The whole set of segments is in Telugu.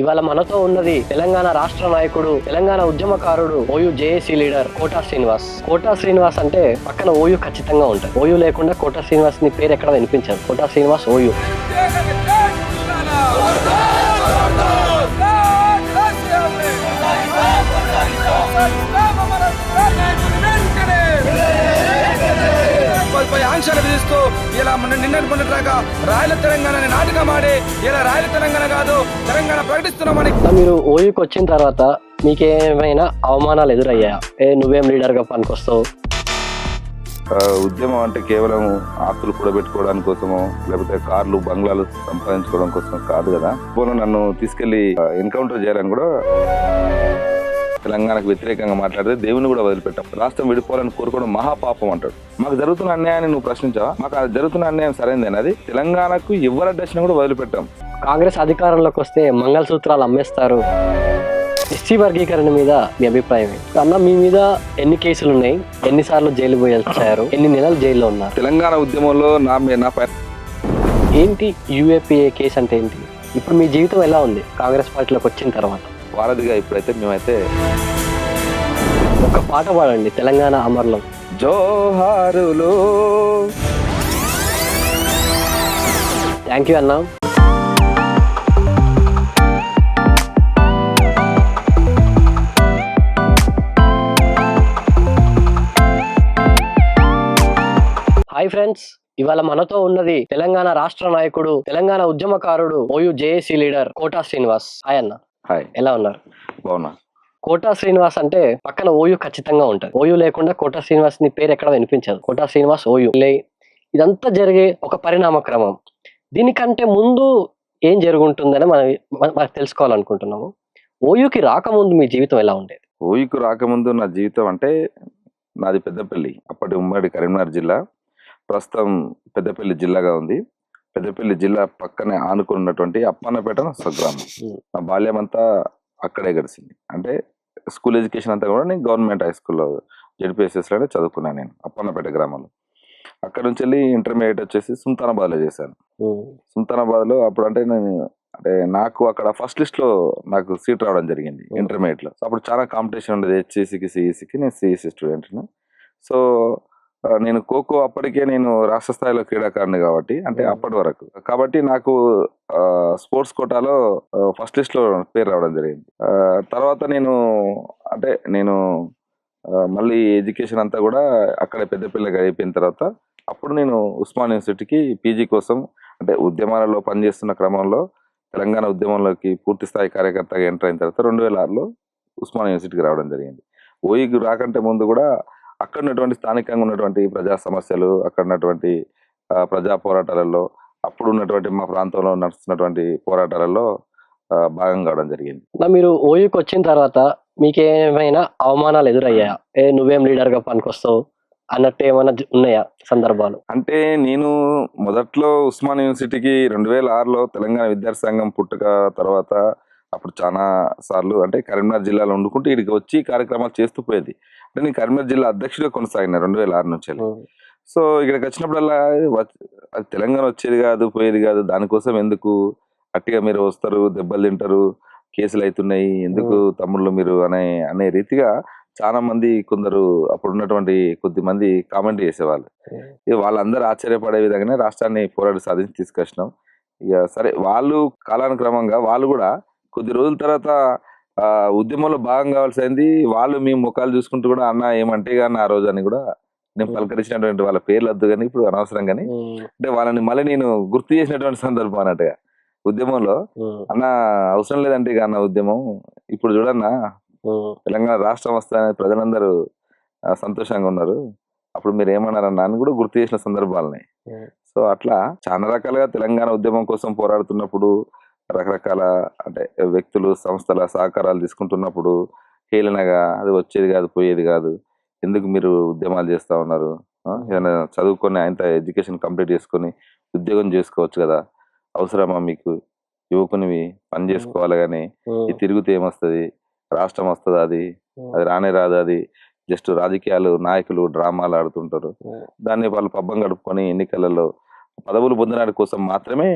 ఇవాళ మనతో ఉన్నది తెలంగాణ రాష్ట్ర నాయకుడు, తెలంగాణ ఉద్యమకారుడు, OU JAC leader Kota Srinivas. Kota Srinivas అంటే పక్కన ఓయూ ఖచ్చితంగా ఉంటుంది. ఓయూ లేకుండా కోటా శ్రీనివాస్ ని పేరు ఎక్కడ వినిపించదు. కోటా శ్రీనివాస్ ఓయూ. ఆంక్షలు విధిస్తూ ఇలా నిన్నటి మొన్నటిదాకా రాయల తెలంగాణ నాటకం ఆడి ఇలా రాయల తెలంగాణ కాదు తెలంగాణ ప్రకటిస్తున్నామని. మీరు ఓయూకి వచ్చిన తర్వాత మీకేమైనా అవమానాలు ఎదురయ్యాయా? నువ్వేం లీడర్ గా పనికొస్తావు? ఉద్యమం అంటే కేవలం ఆస్తులు కూడబెట్టుకోవడానికి కోసమో లేకపోతే కార్లు బంగ్లాలు సంపాదించుకోవడం కోసం కాదు కదా. పోను నన్ను తీసుకెళ్లి ఎన్కౌంటర్ చేయాలని కూడా తెలంగాణకు వ్యతిరేకంగా మాట్లాడితే దేవుని కూడా వదిలిపెట్టాం. రాష్ట్రం విడిపోవాలని కోరుకోవడం మహాపాపం అంటాడు. మాకు జరుగుతున్న అన్యాయాన్ని నువ్వు ప్రశ్నించావా? మాకు అది జరుగుతున్న అన్యాయం సరైనదేనా? అది తెలంగాణకు ఎవరి అడ్డచ్చినా కూడా వదిలిపెట్టాం. కాంగ్రెస్ అధికారంలోకి వస్తే మంగళసూత్రాలు అమ్మేస్తారు. ఎస్సీ వర్గీకరణ మీద మీ అభిప్రాయం ఏంటి? అన్న, మీ మీద ఎన్ని కేసులు ఉన్నాయి? ఎన్నిసార్లు జైలు పోయి వచ్చారు? ఎన్ని నెలలు జైల్లో ఉన్నారు? తెలంగాణ ఉద్యమంలో నా పైన ఏంటి యూఏపీఏ కేసు అంటే ఏంటి? ఇప్పుడు మీ జీవితం ఎలా ఉంది కాంగ్రెస్ పార్టీలోకి వచ్చిన తర్వాత? వారధిగా ఇప్పుడైతే మేమైతే ఒక పాట పాడండి, తెలంగాణ అమర్లం. జోహారులు. థ్యాంక్ యూ అన్న. హాయ్ ఫ్రెండ్స్, ఇవాళ మనతో ఉన్నది తెలంగాణ రాష్ట్ర నాయకుడు, తెలంగాణ ఉద్యమకారుడు, OU JAC leader Kota Srinivas. Hi అన్న. హాయ్. ఎలా ఉన్నారు? బాగున్నా. కోటా శ్రీనివాస్ అంటే పక్కన ఓయూ ఖచ్చితంగా ఉంటుంది. ఓయూ లేకుండా కోటా శ్రీనివాస్ ని పేరు ఎక్కడ వినిపించదు. కోటా శ్రీనివాస్ ఓయూ. ఇదంతా జరిగే ఒక పరిణామ క్రమం. దీనికంటే ముందు ఏం జరుగుంటుందని మనం తెలుసుకోవాలనుకుంటున్నాము. ఓయూకి రాకముందు మీ జీవితం ఎలా ఉండేది? ఓయూకు రాకముందు నా జీవితం అంటే నాది పెద్దపల్లి. అప్పటి ఉమ్మడి కరీంనగర్ జిల్లా, ప్రస్తుతం పెద్దపల్లి జిల్లాగా ఉంది. పెద్దపల్లి జిల్లా పక్కనే ఆనుకున్నటువంటి అప్పన్నపేట స్వగ్రామం. నా బాల్యం అంతా అక్కడే గడిచింది. అంటే స్కూల్ ఎడ్యుకేషన్ అంతా కూడా నేను గవర్నమెంట్ హై స్కూల్లో జెడ్పీఎస్ఎస్లోనే చదువుకున్నాను నేను అప్పన్నపేట గ్రామంలో. అక్కడ నుంచి వెళ్ళి ఇంటర్మీడియట్ వచ్చేసి సుల్తానాబాద్లో చేశాను. సుల్తానాబాద్లో అప్పుడు అంటే నాకు అక్కడ ఫస్ట్ లిస్ట్లో నాకు సీట్ రావడం జరిగింది ఇంటర్మీడియట్లో. సో అప్పుడు చాలా కాంపిటీషన్ ఉండేది హెచ్ఈసికి సిఈసికి. నేను సిఈసి స్టూడెంట్ని. సో నేను ఖోఖో అప్పటికే నేను రాష్ట్ర స్థాయిలో క్రీడాకారుని కాబట్టి, అంటే అప్పటి వరకు కాబట్టి నాకు స్పోర్ట్స్ కోటాలో ఫస్ట్ లిస్ట్ లో పేరు రావడం జరిగింది. తర్వాత నేను మళ్ళీ ఎడ్యుకేషన్ అంతా కూడా అక్కడ పెద్దపిల్లగా అయిపోయిన తర్వాత అప్పుడు నేను ఉస్మాన్ యూనివర్సిటీకి పీజీ కోసం, అంటే ఉద్యమాలలో పనిచేస్తున్న క్రమంలో తెలంగాణ ఉద్యమంలోకి పూర్తి స్థాయి కార్యకర్తగా ఎంటర్ అయిన తర్వాత 2006లో ఉస్మాన్ యూనివర్సిటీకి రావడం జరిగింది. ఓయికి రాకంటే ముందు కూడా అక్కడ ఉన్నటువంటి స్థానికంగా ఉన్నటువంటి ప్రజా సమస్యలు, అక్కడ ఉన్నటువంటి ప్రజా పోరాటాలలో, అప్పుడు ఉన్నటువంటి మా ప్రాంతంలో నడుస్తున్నటువంటి పోరాటాలలో భాగం కావడం జరిగింది. మీరు ఓయూకి వచ్చిన తర్వాత మీకేమైనా అవమానాలు ఎదురయ్యాయా? నువ్వేం లీడర్ గా పనికొస్తావు అన్నట్టు ఏమైనా ఉన్నాయా సందర్భాలు? అంటే నేను మొదట్లో ఉస్మాన్ యూనివర్సిటీకి 2006లో తెలంగాణ విద్యార్థి సంఘం పుట్టుక తర్వాత అప్పుడు చాలా సార్లు అంటే కరీంనగర్ జిల్లాలో వండుకుంటూ ఇక్కడికి వచ్చి కార్యక్రమాలు చేస్తూ పోయేది. అంటే నేను కరీంనగర్ జిల్లా అధ్యక్షుడిగా కొనసాగిన 2006 నుంచి. సో ఇక్కడికి వచ్చినప్పుడల్లా అది తెలంగాణ వచ్చేది కాదు, పోయేది కాదు, దానికోసం ఎందుకు అట్టిగా మీరు వస్తారు, దెబ్బలు తింటారు, కేసులు అవుతున్నాయి, ఎందుకు తమ్ముళ్ళు మీరు అనే రీతిగా చాలా మంది, కొందరు అప్పుడు ఉన్నటువంటి కొద్ది మంది కామెంట్ చేసేవాళ్ళు. ఇక వాళ్ళందరూ ఆశ్చర్యపడే విధంగానే రాష్ట్రాన్ని పోరాడి సాధించి తీసుకొచ్చినాం. ఇక సరే, వాళ్ళు కాలానుక్రమంగా వాళ్ళు కూడా కొద్ది రోజుల తర్వాత ఉద్యమంలో భాగం కావాల్సింది వాళ్ళు మీ ముఖాలు చూసుకుంటూ కూడా అన్న ఏమంటే కానీ ఆ రోజు అని కూడా నేను పలకరించినటువంటి వాళ్ళ పేర్లు వద్దు కానీ ఇప్పుడు అనవసరం కానీ, అంటే వాళ్ళని మళ్ళీ నేను గుర్తు చేసినటువంటి సందర్భం అన్నట్టుగా ఉద్యమంలో, అన్న అవసరం లేదంటే ఇక అన్న ఉద్యమం ఇప్పుడు చూడన్నా తెలంగాణ రాష్ట్రం వస్తాయని ప్రజలందరూ సంతోషంగా ఉన్నారు, అప్పుడు మీరు ఏమన్నారన్నా అని కూడా గుర్తు చేసిన సందర్భాలని. సో అట్లా చాలా రకాలుగా తెలంగాణ ఉద్యమం కోసం పోరాడుతున్నప్పుడు రకరకాల అంటే వ్యక్తులు, సంస్థల సహకారాలు తీసుకుంటున్నప్పుడు హేళనగా అది వచ్చేది కాదు, పోయేది కాదు, ఎందుకు మీరు ఉద్యమాలు చేస్తూ ఉన్నారు, ఏదైనా చదువుకొని ఆయన ఎడ్యుకేషన్ కంప్లీట్ చేసుకొని ఉద్యోగం చేసుకోవచ్చు కదా, అవసరమా మీకు, యువకునివి పని చేసుకోవాలి కానీ ఈ తిరుగుతే ఏమొస్తుంది, రాష్ట్రం వస్తుంది, అది రానే రాదు, అది జస్ట్ రాజకీయాలు నాయకులు డ్రామాలు ఆడుతుంటారు, దాన్ని వాళ్ళు పబ్బం గడుపుకొని ఎన్నికలలో పదవులు పొందడానికి కోసం మాత్రమే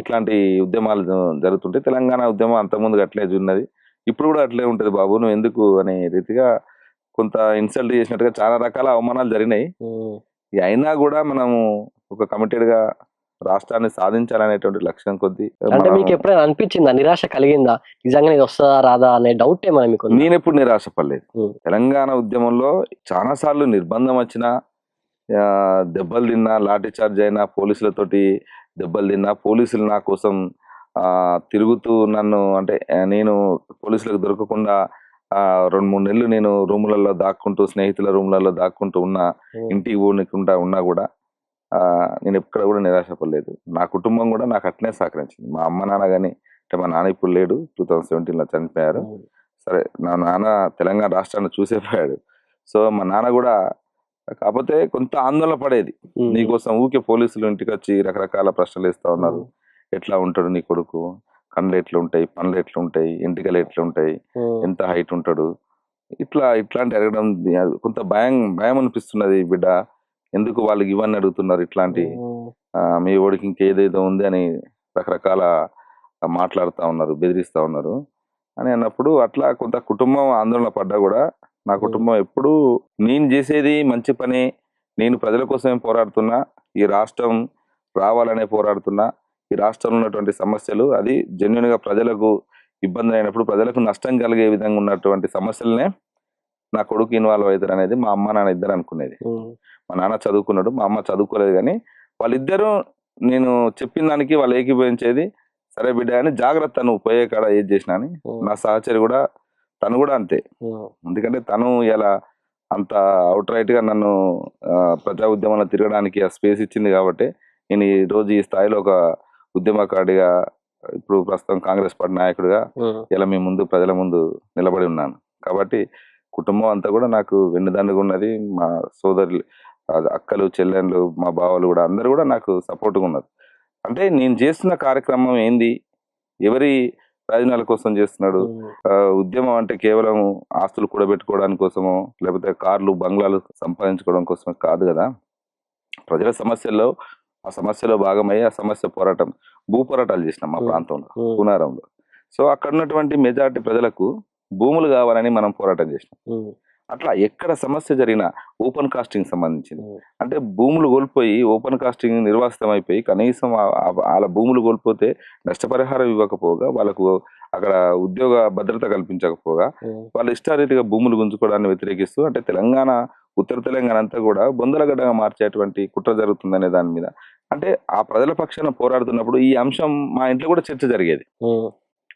ఇట్లాంటి ఉద్యమాలు జరుగుతుంటే తెలంగాణ ఉద్యమం అంతకుముందు అట్లే ఉన్నది, ఇప్పుడు కూడా అట్లే ఉంటది బాబు, నువ్వు ఎందుకు అనే రీతిగా కొంత ఇన్సల్ట్ చేసినట్టుగా చాలా రకాల అవమానాలు జరిగినాయి. అయినా కూడా మనము ఒక కమిటెడ్ గా రాష్ట్రాన్ని సాధించాలనేటువంటి లక్ష్యం కొద్దీ అంటే మీకు ఎప్పుడైనా అనిపించిందా, నిరాశ కలిగిందా, నిజంగా ఇది వస్తుందా రాదా అనే డౌట్ ఏమైనా మీకు ఉందా? నేనెప్పుడు నిరాశపడలేదు. ఉం. తెలంగాణ ఉద్యమంలో చాలా సార్లు నిర్బంధం వచ్చినా, దెబ్బలు తిన్నా, లాఠీ చార్జ్ అయినా, పోలీసులతోటి దెబ్బలు తిన్నా, పోలీసులు నా కోసం తిరుగుతూ నన్ను అంటే నేను పోలీసులకు దొరకకుండా 2-3 నెలలు నేను రూములలో దాక్కుంటూ, స్నేహితుల రూములలో దాక్కుంటూ ఉన్నా, ఇంటికి పోనీకుండా ఉన్నా కూడా నేను ఎక్కడ కూడా నిరాశపడలేదు. నా కుటుంబం కూడా నాకు అట్నే సహకరించింది. మా అమ్మ నాన్న కానీ, అంటే మా నాన్న ఇప్పుడు లేడు, 2017లో చనిపోయారు. సరే, నా నాన్న తెలంగాణ రాష్ట్రాన్ని చూసేపోయాడు. సో మా నాన్న కూడా కాకపోతే కొంత ఆందోళన పడేది, నీకోసం ఊకే పోలీసులు ఇంటికి వచ్చి రకరకాల ప్రశ్నలు వేస్తా ఉన్నారు, ఎట్లా ఉంటాడు నీ కొడుకు, కళ్ళు ఎట్లుంటాయి, పనులు ఎట్లుంటాయి, ఎంటికలు ఎట్లుంటాయి, ఎంత హైట్ ఉంటాడు, ఇట్లాంటి అడగడం కొంత భయం అనిపిస్తున్నది. బిడ్డ ఎందుకు వాళ్ళకి ఇవన్నీ అడుగుతున్నారు, ఇట్లాంటి మీ ఓడికి ఇంకేదేదో ఉంది అని రకరకాల మాట్లాడుతూ ఉన్నారు, బెదిరిస్తూ ఉన్నారు అని అన్నప్పుడు అట్లా కొంత కుటుంబం ఆందోళన పడ్డా కూడా నా కుటుంబం ఎప్పుడు నేను చేసేది మంచి పని, నేను ప్రజల కోసమే పోరాడుతున్నా, ఈ రాష్ట్రం రావాలనే పోరాడుతున్నా, ఈ రాష్ట్రంలో ఉన్నటువంటి సమస్యలు అది జెన్యున్ గా ప్రజలకు ఇబ్బంది అయినప్పుడు, ప్రజలకు నష్టం కలిగే విధంగా ఉన్నటువంటి సమస్యలనే నా కొడుకు ఇన్వాల్వ్ అవుతారు అనేది మా అమ్మ నాన్న ఇద్దరు అనుకునేది. మా నాన్న చదువుకున్నాడు, మా అమ్మ చదువుకోలేదు, కానీ వాళ్ళిద్దరూ నేను చెప్పిన దానికి వాళ్ళు ఏకీభవించేది. సరే బిడ్డ అని జాగ్రత్త, నువ్వు పోయే కాడ ఏది చేసినా అని. నా సహచరి కూడా, తను కూడా అంతే. ఎందుకంటే తను ఇలా అంత అవుట్ రైట్ గా నన్ను ప్రజా ఉద్యమంలో తిరగడానికి ఆ స్పేస్ ఇచ్చింది కాబట్టి నేను ఈ రోజు ఈ స్థాయిలో ఒక ఉద్యమకారుడిగా, ఇప్పుడు ప్రస్తుతం కాంగ్రెస్ పార్టీ నాయకుడిగా ఇలా మీ ముందు, ప్రజల ముందు నిలబడి ఉన్నాను. కాబట్టి కుటుంబం అంతా కూడా నాకు వెన్నుదండుగా ఉన్నది. మా సోదరులు, అక్కలు, చెల్లెళ్ళు, మా బావలు కూడా అందరు కూడా నాకు సపోర్ట్గా ఉన్నారు. అంటే నేను చేస్తున్న కార్యక్రమం ఏంది, ఎవరి ప్రయోజనాల కోసం చేస్తున్నాడు, ఉద్యమం అంటే కేవలం ఆస్తులు కూడబెట్టుకోవడానికి కోసమో, లేకపోతే కార్లు, బంగ్లాలు సంపాదించుకోవడం కోసమో కాదు కదా. ప్రజల సమస్యల్లో ఆ సమస్యలో భాగమై ఆ సమస్య పోరాటం, భూ పోరాటాలు చేసినాం మా ప్రాంతంలో, కూనారంలో. సో అక్కడ ఉన్నటువంటి మెజారిటీ ప్రజలకు భూములు కావాలని మనం పోరాటం చేసినాం. అట్లా ఎక్కడ సమస్య జరిగినా, ఓపెన్ కాస్టింగ్ సంబంధించింది అంటే భూములు కోల్పోయి ఓపెన్ కాస్టింగ్ నిర్వాసితం అయిపోయి కనీసం వాళ్ళ భూములు కోల్పోతే నష్టపరిహారం ఇవ్వకపోగా, వాళ్ళకు అక్కడ ఉద్యోగ భద్రత కల్పించకపోగా, వాళ్ళ ఇష్టారీతిగా భూములు గుంజుకోవడాన్ని వ్యతిరేకిస్తూ, అంటే తెలంగాణ, ఉత్తర తెలంగాణ అంతా కూడా బొందలగడ్డగా మార్చేటువంటి కుట్ర జరుగుతుందనే దాని మీద, అంటే ఆ ప్రజల పక్షాన పోరాడుతున్నప్పుడు ఈ అంశం మా ఇంట్లో కూడా చర్చ జరిగేది.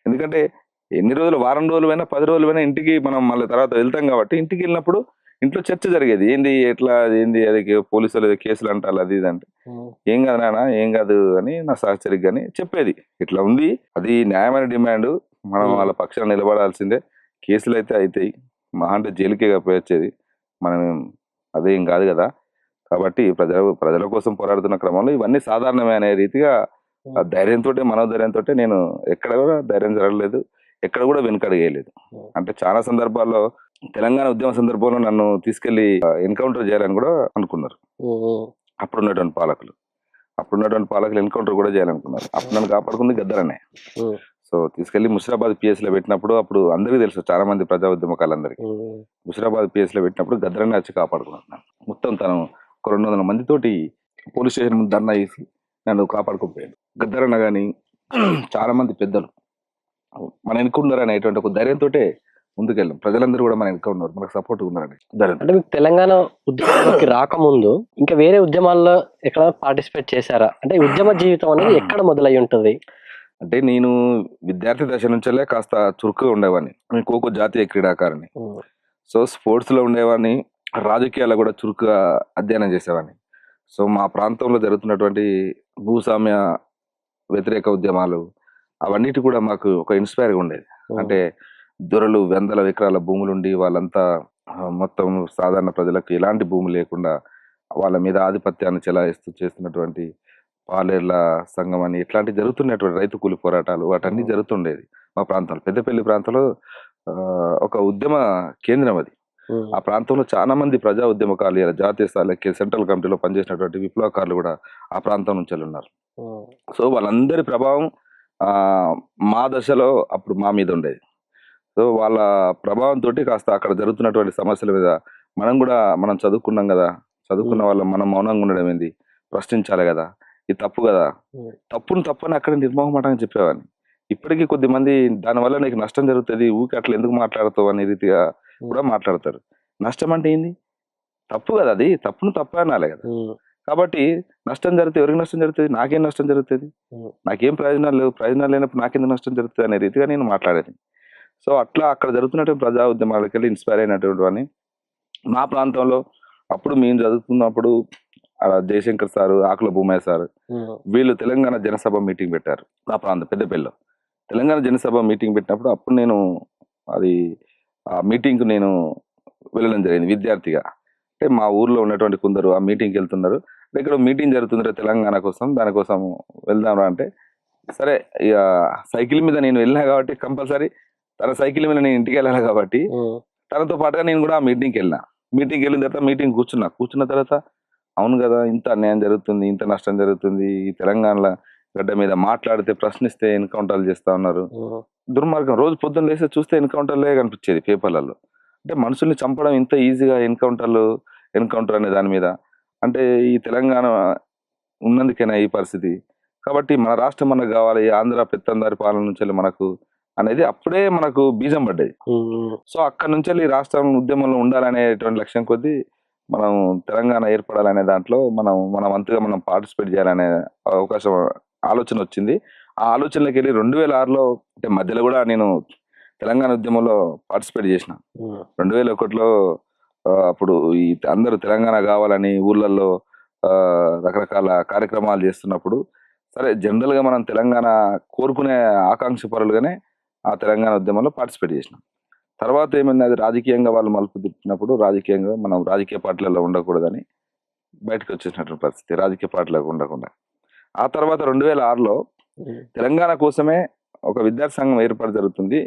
ఎందుకంటే ఎన్ని రోజులు, వారం రోజులైనా 10 రోజులైనా ఇంటికి మనం మళ్ళీ తర్వాత వెళ్తాం కాబట్టి, ఇంటికి వెళ్ళినప్పుడు ఇంట్లో చర్చ జరిగేది, ఏంది ఎట్లా, ఏంది అది పోలీసులు కేసులు అంటారు, అది ఇది అంటే, ఏం కాదు నాన్న, ఏం కాదు అని నా సహచరికి కానీ చెప్పేది. ఇట్లా ఉంది, అది న్యాయమైన డిమాండ్, మనం వాళ్ళ పక్షాన నిలబడాల్సిందే, కేసులు అయితే అవుతాయి, మహా అంటే జైలుకే పోయొచ్చేది, మనం అదేం కాదు కదా. కాబట్టి ప్రజల కోసం పోరాడుతున్న క్రమంలో ఇవన్నీ సాధారణమే అనే రీతిగా ధైర్యంతో, మనోధైర్యంతో నేను ఎక్కడ కూడా ధైర్యం జరగలేదు, ఎక్కడ కూడా వెనుకడిగేయలేదు. అంటే చాలా సందర్భాల్లో తెలంగాణ ఉద్యమ సందర్భంలో నన్ను తీసుకెళ్లి ఎన్కౌంటర్ చేయాలని కూడా అనుకున్నారు అప్పుడున్నటువంటి పాలకులు ఎన్కౌంటర్ కూడా చేయాలనుకున్నారు. అప్పుడు నన్ను కాపాడుకుంది గద్దరనే. సో తీసుకెళ్లి ముషిరాబాద్ పిఎస్ లో పెట్టినప్పుడు, అప్పుడు అందరికీ తెలుసు, చాలా మంది ప్రజా ఉద్యమకాలందరికీ, ముషిరాబాద్ పిఎస్ లో పెట్టినప్పుడు గద్దరనే వచ్చి కాపాడుకున్నాను. మొత్తం తను ఒక 200 మందితోటి పోలీస్ స్టేషన్ ముందు ధర్నా చేసి నన్ను కాపాడుకోపోయాడు. గద్దరన్న కానీ చాలా మంది పెద్దలు మన ఎన్నుకున్నారు అనేటువంటి ఒక ధైర్యంతో ముందుకెళ్ళాం. ప్రజలందరూ కూడా మన వెనుక ఉన్నారు, మనకు సపోర్ట్ ఉన్నారని ధైర్యం. అంటే మీకు తెలంగాణ ఉద్యమంలోకి రాకముందు ఇంకా వేరే ఉద్యమాల్లో ఎక్కడ పార్టిసిపేట్ చేశారా? అంటే ఉద్యమ జీవితం అనేది ఎక్కడ మొదలై ఉంటుంది? అంటే నేను విద్యార్థి దశ నుంచే కాస్త చురుకుగా ఉండేవాడిని. నేను ఖోఖో జాతీయ క్రీడాకారిని. సో స్పోర్ట్స్ లో ఉండేవాడిని, రాజకీయాల్లో కూడా చురుకుగా అధ్యయనం చేసేవాడిని. సో మా ప్రాంతంలో జరుగుతున్నటువంటి భూస్వామ్య వ్యతిరేక ఉద్యమాలు అవన్నిటి కూడా మాకు ఒక ఇన్స్పైర్గా ఉండేది. అంటే దొరలు వందల ఎకరాల భూములుండి వాళ్ళంతా మొత్తం సాధారణ ప్రజలకు ఎలాంటి భూమి లేకుండా వాళ్ళ మీద ఆధిపత్యాన్ని చెలాయిస్తూ చేస్తున్నటువంటి పాలేర్ల సంఘం అని ఇట్లాంటి జరుగుతున్నటువంటి రైతు కూలి పోరాటాలు, వాటన్నీ జరుగుతుండేది మా ప్రాంతంలో. పెద్దపల్లి ప్రాంతంలో ఒక ఉద్యమ కేంద్రం అది. ఆ ప్రాంతంలో చాలా మంది ప్రజా ఉద్యమకారులు ఇలా జాతీయ స్థాయికి సెంట్రల్ కమిటీలో పనిచేసినటువంటి విప్లవకారులు కూడా ఆ ప్రాంతం నుంచి ఉన్నారు. సో వాళ్ళందరి ప్రభావం మా దశలో అప్పుడు మా మీద ఉండేది. సో వాళ్ళ ప్రభావంతో కాస్త అక్కడ జరుగుతున్నటువంటి సమస్యల మీద మనం చదువుకున్నాం కదా, చదువుకున్న వాళ్ళం మనం మౌనంగా ఉండడం ఏంది, ప్రశ్నించాలి కదా, ఇది తప్పు కదా, తప్పని అక్కడ నిర్మోహమాటంగా చెప్పేవాడిని. ఇప్పటికీ కొద్ది మంది దానివల్ల నీకు నష్టం జరుగుతుంది, ఊరికి అట్లా ఎందుకు మాట్లాడుతావు అనే రీతిగా కూడా మాట్లాడతారు. నష్టం అంటే ఏంది? తప్పు కదా, అది తప్పు అనాలి కదా. కాబట్టి నష్టం జరిగితే ఎవరికి నష్టం జరుగుతుంది? నాకేం నష్టం జరుగుతుంది? నాకేం ప్రయోజనాలు లేవు, ప్రయోజనాలు లేనప్పుడు నాకెందుకు నష్టం జరుగుతుంది అనే రీతిగా నేను మాట్లాడేది. సో అట్లా అక్కడ జరుగుతున్నటువంటి ప్రజా ఉద్యమాలకి వెళ్ళి ఇన్స్పైర్ అయినటువంటి వాడిని. మా ప్రాంతంలో అప్పుడు మేము చదువుతున్నప్పుడు జయశంకర్ సారు, ఆకుల భూమయ్య సారు వీళ్ళు తెలంగాణ జనసభ మీటింగ్ పెట్టారు మా ప్రాంతం పెద్దపల్లిలో. తెలంగాణ జనసభ మీటింగ్ పెట్టినప్పుడు అప్పుడు నేను ఆ మీటింగ్కు నేను వెళ్ళడం జరిగింది విద్యార్థిగా. అంటే మా ఊర్లో ఉన్నటువంటి కొందరు ఆ మీటింగ్కి వెళ్తున్నారు, ఇక్కడ మీటింగ్ జరుగుతుంది తెలంగాణ కోసం, దానికోసం వెళ్దాంరా అంటే, సరే ఇక సైకిల్ మీద నేను వెళ్ళినా కాబట్టి కంపల్సరీ తన సైకిల్ మీద నేను ఇంటికి వెళ్ళాలి కాబట్టి తనతో పాటుగా నేను కూడా ఆ మీటింగ్కి వెళ్ళిన. మీటింగ్కి వెళ్ళిన తర్వాత మీటింగ్ కూర్చున్న తర్వాత అవును కదా, ఇంత అన్యాయం జరుగుతుంది, ఇంత నష్టం జరుగుతుంది, ఈ తెలంగాణ గడ్డ మీద మాట్లాడితే ప్రశ్నిస్తే ఎన్కౌంటర్లు చేస్తా ఉన్నారు, దుర్మార్గం. రోజు పొద్దున్న లేస్తే చూస్తే ఎన్కౌంటర్లే కనిపించేది పేపర్లలో. అంటే మనుషుల్ని చంపడం ఇంత ఈజీగా ఎన్కౌంటర్ అనే దాని మీద, అంటే ఈ తెలంగాణ ఉన్నందుకేనా ఈ పరిస్థితి? కాబట్టి మన రాష్ట్రం మనకు కావాలి, ఆంధ్ర పెత్తందారి పాలన నుంచి మనకు అనేది అప్పుడే మనకు బీజం పడ్డది. సో అక్కడ నుంచి రాష్ట్రం ఉద్యమంలో ఉండాలనేటువంటి లక్ష్యం కొద్దీ మనం తెలంగాణ ఏర్పడాలనే దాంట్లో మన వంతుగా మనం పార్టిసిపేట్ చేయాలనే ఆలోచన వచ్చింది. ఆ ఆలోచనలోకి వెళ్ళి 2006లో అంటే మధ్యలో కూడా నేను తెలంగాణ ఉద్యమంలో పార్టిసిపేట్ చేసిన. 2001లో అప్పుడు ఈ అందరూ తెలంగాణ కావాలని ఊర్లలో రకరకాల కార్యక్రమాలు చేస్తున్నప్పుడు, సరే జనరల్ గా మనం తెలంగాణ కోరుకునే ఆకాంక్ష పరులుగానే ఆ తెలంగాణ ఉద్యమంలో పార్టిసిపేట్ చేసినాం. తర్వాత ఏమైంది, అది రాజకీయంగా వాళ్ళు మలుపు తిప్పినప్పుడు రాజకీయంగా మనం రాజకీయ పార్టీలలో ఉండకూడదని బయటకు వచ్చేసినటువంటి పరిస్థితి, రాజకీయ పార్టీలకు ఉండకుండా. ఆ తర్వాత 2006లో తెలంగాణ కోసమే ఒక విద్యార్థి సంఘం ఏర్పాటు జరుగుతుంది,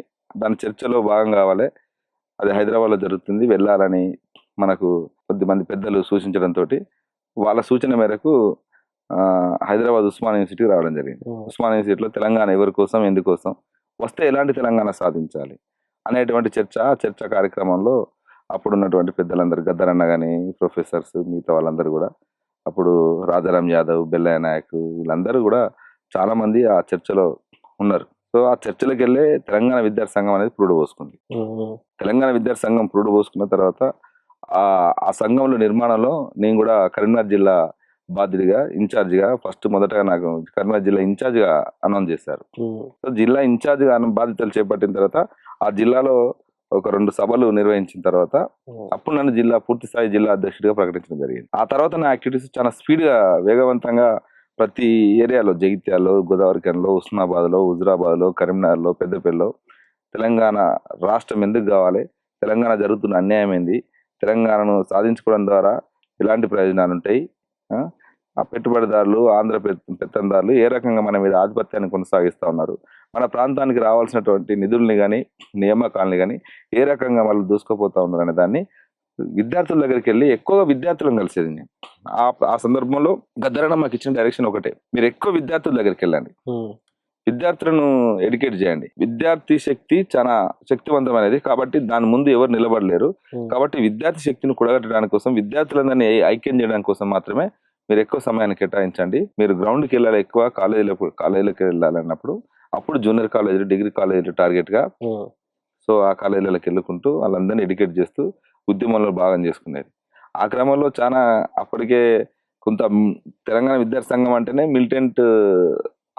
దాని చర్చలో భాగం కావాలి, అది హైదరాబాద్లో జరుగుతుంది, వెళ్ళాలని మనకు కొద్దిమంది పెద్దలు సూచించడంతో వాళ్ళ సూచన మేరకు హైదరాబాద్ ఉస్మానియా యూనివర్సిటీకి రావడం జరిగింది. ఉస్మానియా యూనివర్సిటీలో తెలంగాణ ఎవరి కోసం, ఎందుకోసం, వస్తే ఎలాంటి తెలంగాణ సాధించాలి అనేటువంటి చర్చ కార్యక్రమంలో అప్పుడున్నటువంటి పెద్దలందరూ, గద్దరన్న కానీ, ప్రొఫెసర్స్, మిగతా వాళ్ళందరూ కూడా, అప్పుడు రాజారాం యాదవ్, బెల్లయ్య నాయక్, వీళ్ళందరూ కూడా చాలా మంది ఆ చర్చలో ఉన్నారు. సో ఆ చర్చలకు వెళ్ళే తెలంగాణ విద్యార్థి సంఘం అనేది పురుడు పోసుకుంది. తెలంగాణ విద్యార్థి సంఘం పురుడు పోసుకున్న తర్వాత ఆ సంఘంలో నిర్మాణంలో నేను కూడా కరీంనగర్ జిల్లా బాధ్యుడిగా, ఇన్ఛార్జిగా, మొదటగా నాకు కరీంనగర్ జిల్లా ఇన్ఛార్జిగా అనౌన్స్ చేశారు. సో జిల్లా ఇన్ఛార్జిగా బాధ్యతలు చేపట్టిన తర్వాత ఆ జిల్లాలో ఒక 2 సభలు నిర్వహించిన తర్వాత అప్పుడు నన్ను పూర్తి స్థాయి జిల్లా అధ్యక్షుడిగా ప్రకటించడం జరిగింది. ఆ తర్వాత నా యాక్టివిటీస్ చాలా స్పీడ్గా, వేగవంతంగా ప్రతి ఏరియాలో, జగిత్యాలలో, గోదావరిఖనిలో, ఉస్మానాబాద్లో, హుజురాబాద్లో, కరీంనగర్లో, పెద్దపల్లిలో తెలంగాణ రాష్ట్రం ఎందుకు కావాలి, తెలంగాణ జరుగుతున్న అన్యాయం ఏంది, తెలంగాణను సాధించుకోవడం ద్వారా ఎలాంటి ప్రయోజనాలు ఉంటాయి, ఆ పెట్టుబడిదారులు, ఆంధ్ర పెత్తందారులు ఏ రకంగా మన మీద ఆధిపత్యాన్ని కొనసాగిస్తూ ఉన్నారు, మన ప్రాంతానికి రావాల్సినటువంటి నిధుల్ని కానీ, నియామకాలని కానీ ఏ రకంగా వాళ్ళు దూసుకుపోతా ఉన్నారు అనే దాన్ని విద్యార్థుల దగ్గరికి వెళ్ళి ఎక్కువగా విద్యార్థులను కలిసేది నేను. ఆ సందర్భంలో గద్దరన్న మాకు ఇచ్చిన డైరెక్షన్ ఒకటే, మీరు ఎక్కువ విద్యార్థుల దగ్గరికి వెళ్ళండి, విద్యార్థులను ఎడ్యుకేట్ చేయండి. విద్యార్థి శక్తి చాలా శక్తివంతమైనది, కాబట్టి దాని ముందు ఎవరు నిలబడలేరు. కాబట్టి విద్యార్థి శక్తిని కూడగట్టడానికి కోసం, విద్యార్థులందరినీ ఐక్యం చేయడానికి కోసం మాత్రమే మీరు ఎక్కువ సమయాన్ని కేటాయించండి. మీరు గ్రౌండ్కి వెళ్ళాలి, ఎక్కువ కాలేజీలకు వెళ్ళాలన్నప్పుడు అప్పుడు జూనియర్ కాలేజీలు, డిగ్రీ కాలేజీలు టార్గెట్ గా, సో ఆ కాలేజీలకు వెళ్ళుకుంటూ వాళ్ళందరినీ ఎడ్యుకేట్ చేస్తూ ఉద్యమంలో భాగం చేసుకునేది. ఆ క్రమంలో చాలా అప్పటికే కొంత తెలంగాణ విద్యార్థి సంఘం అంటేనే మిలిటెంట్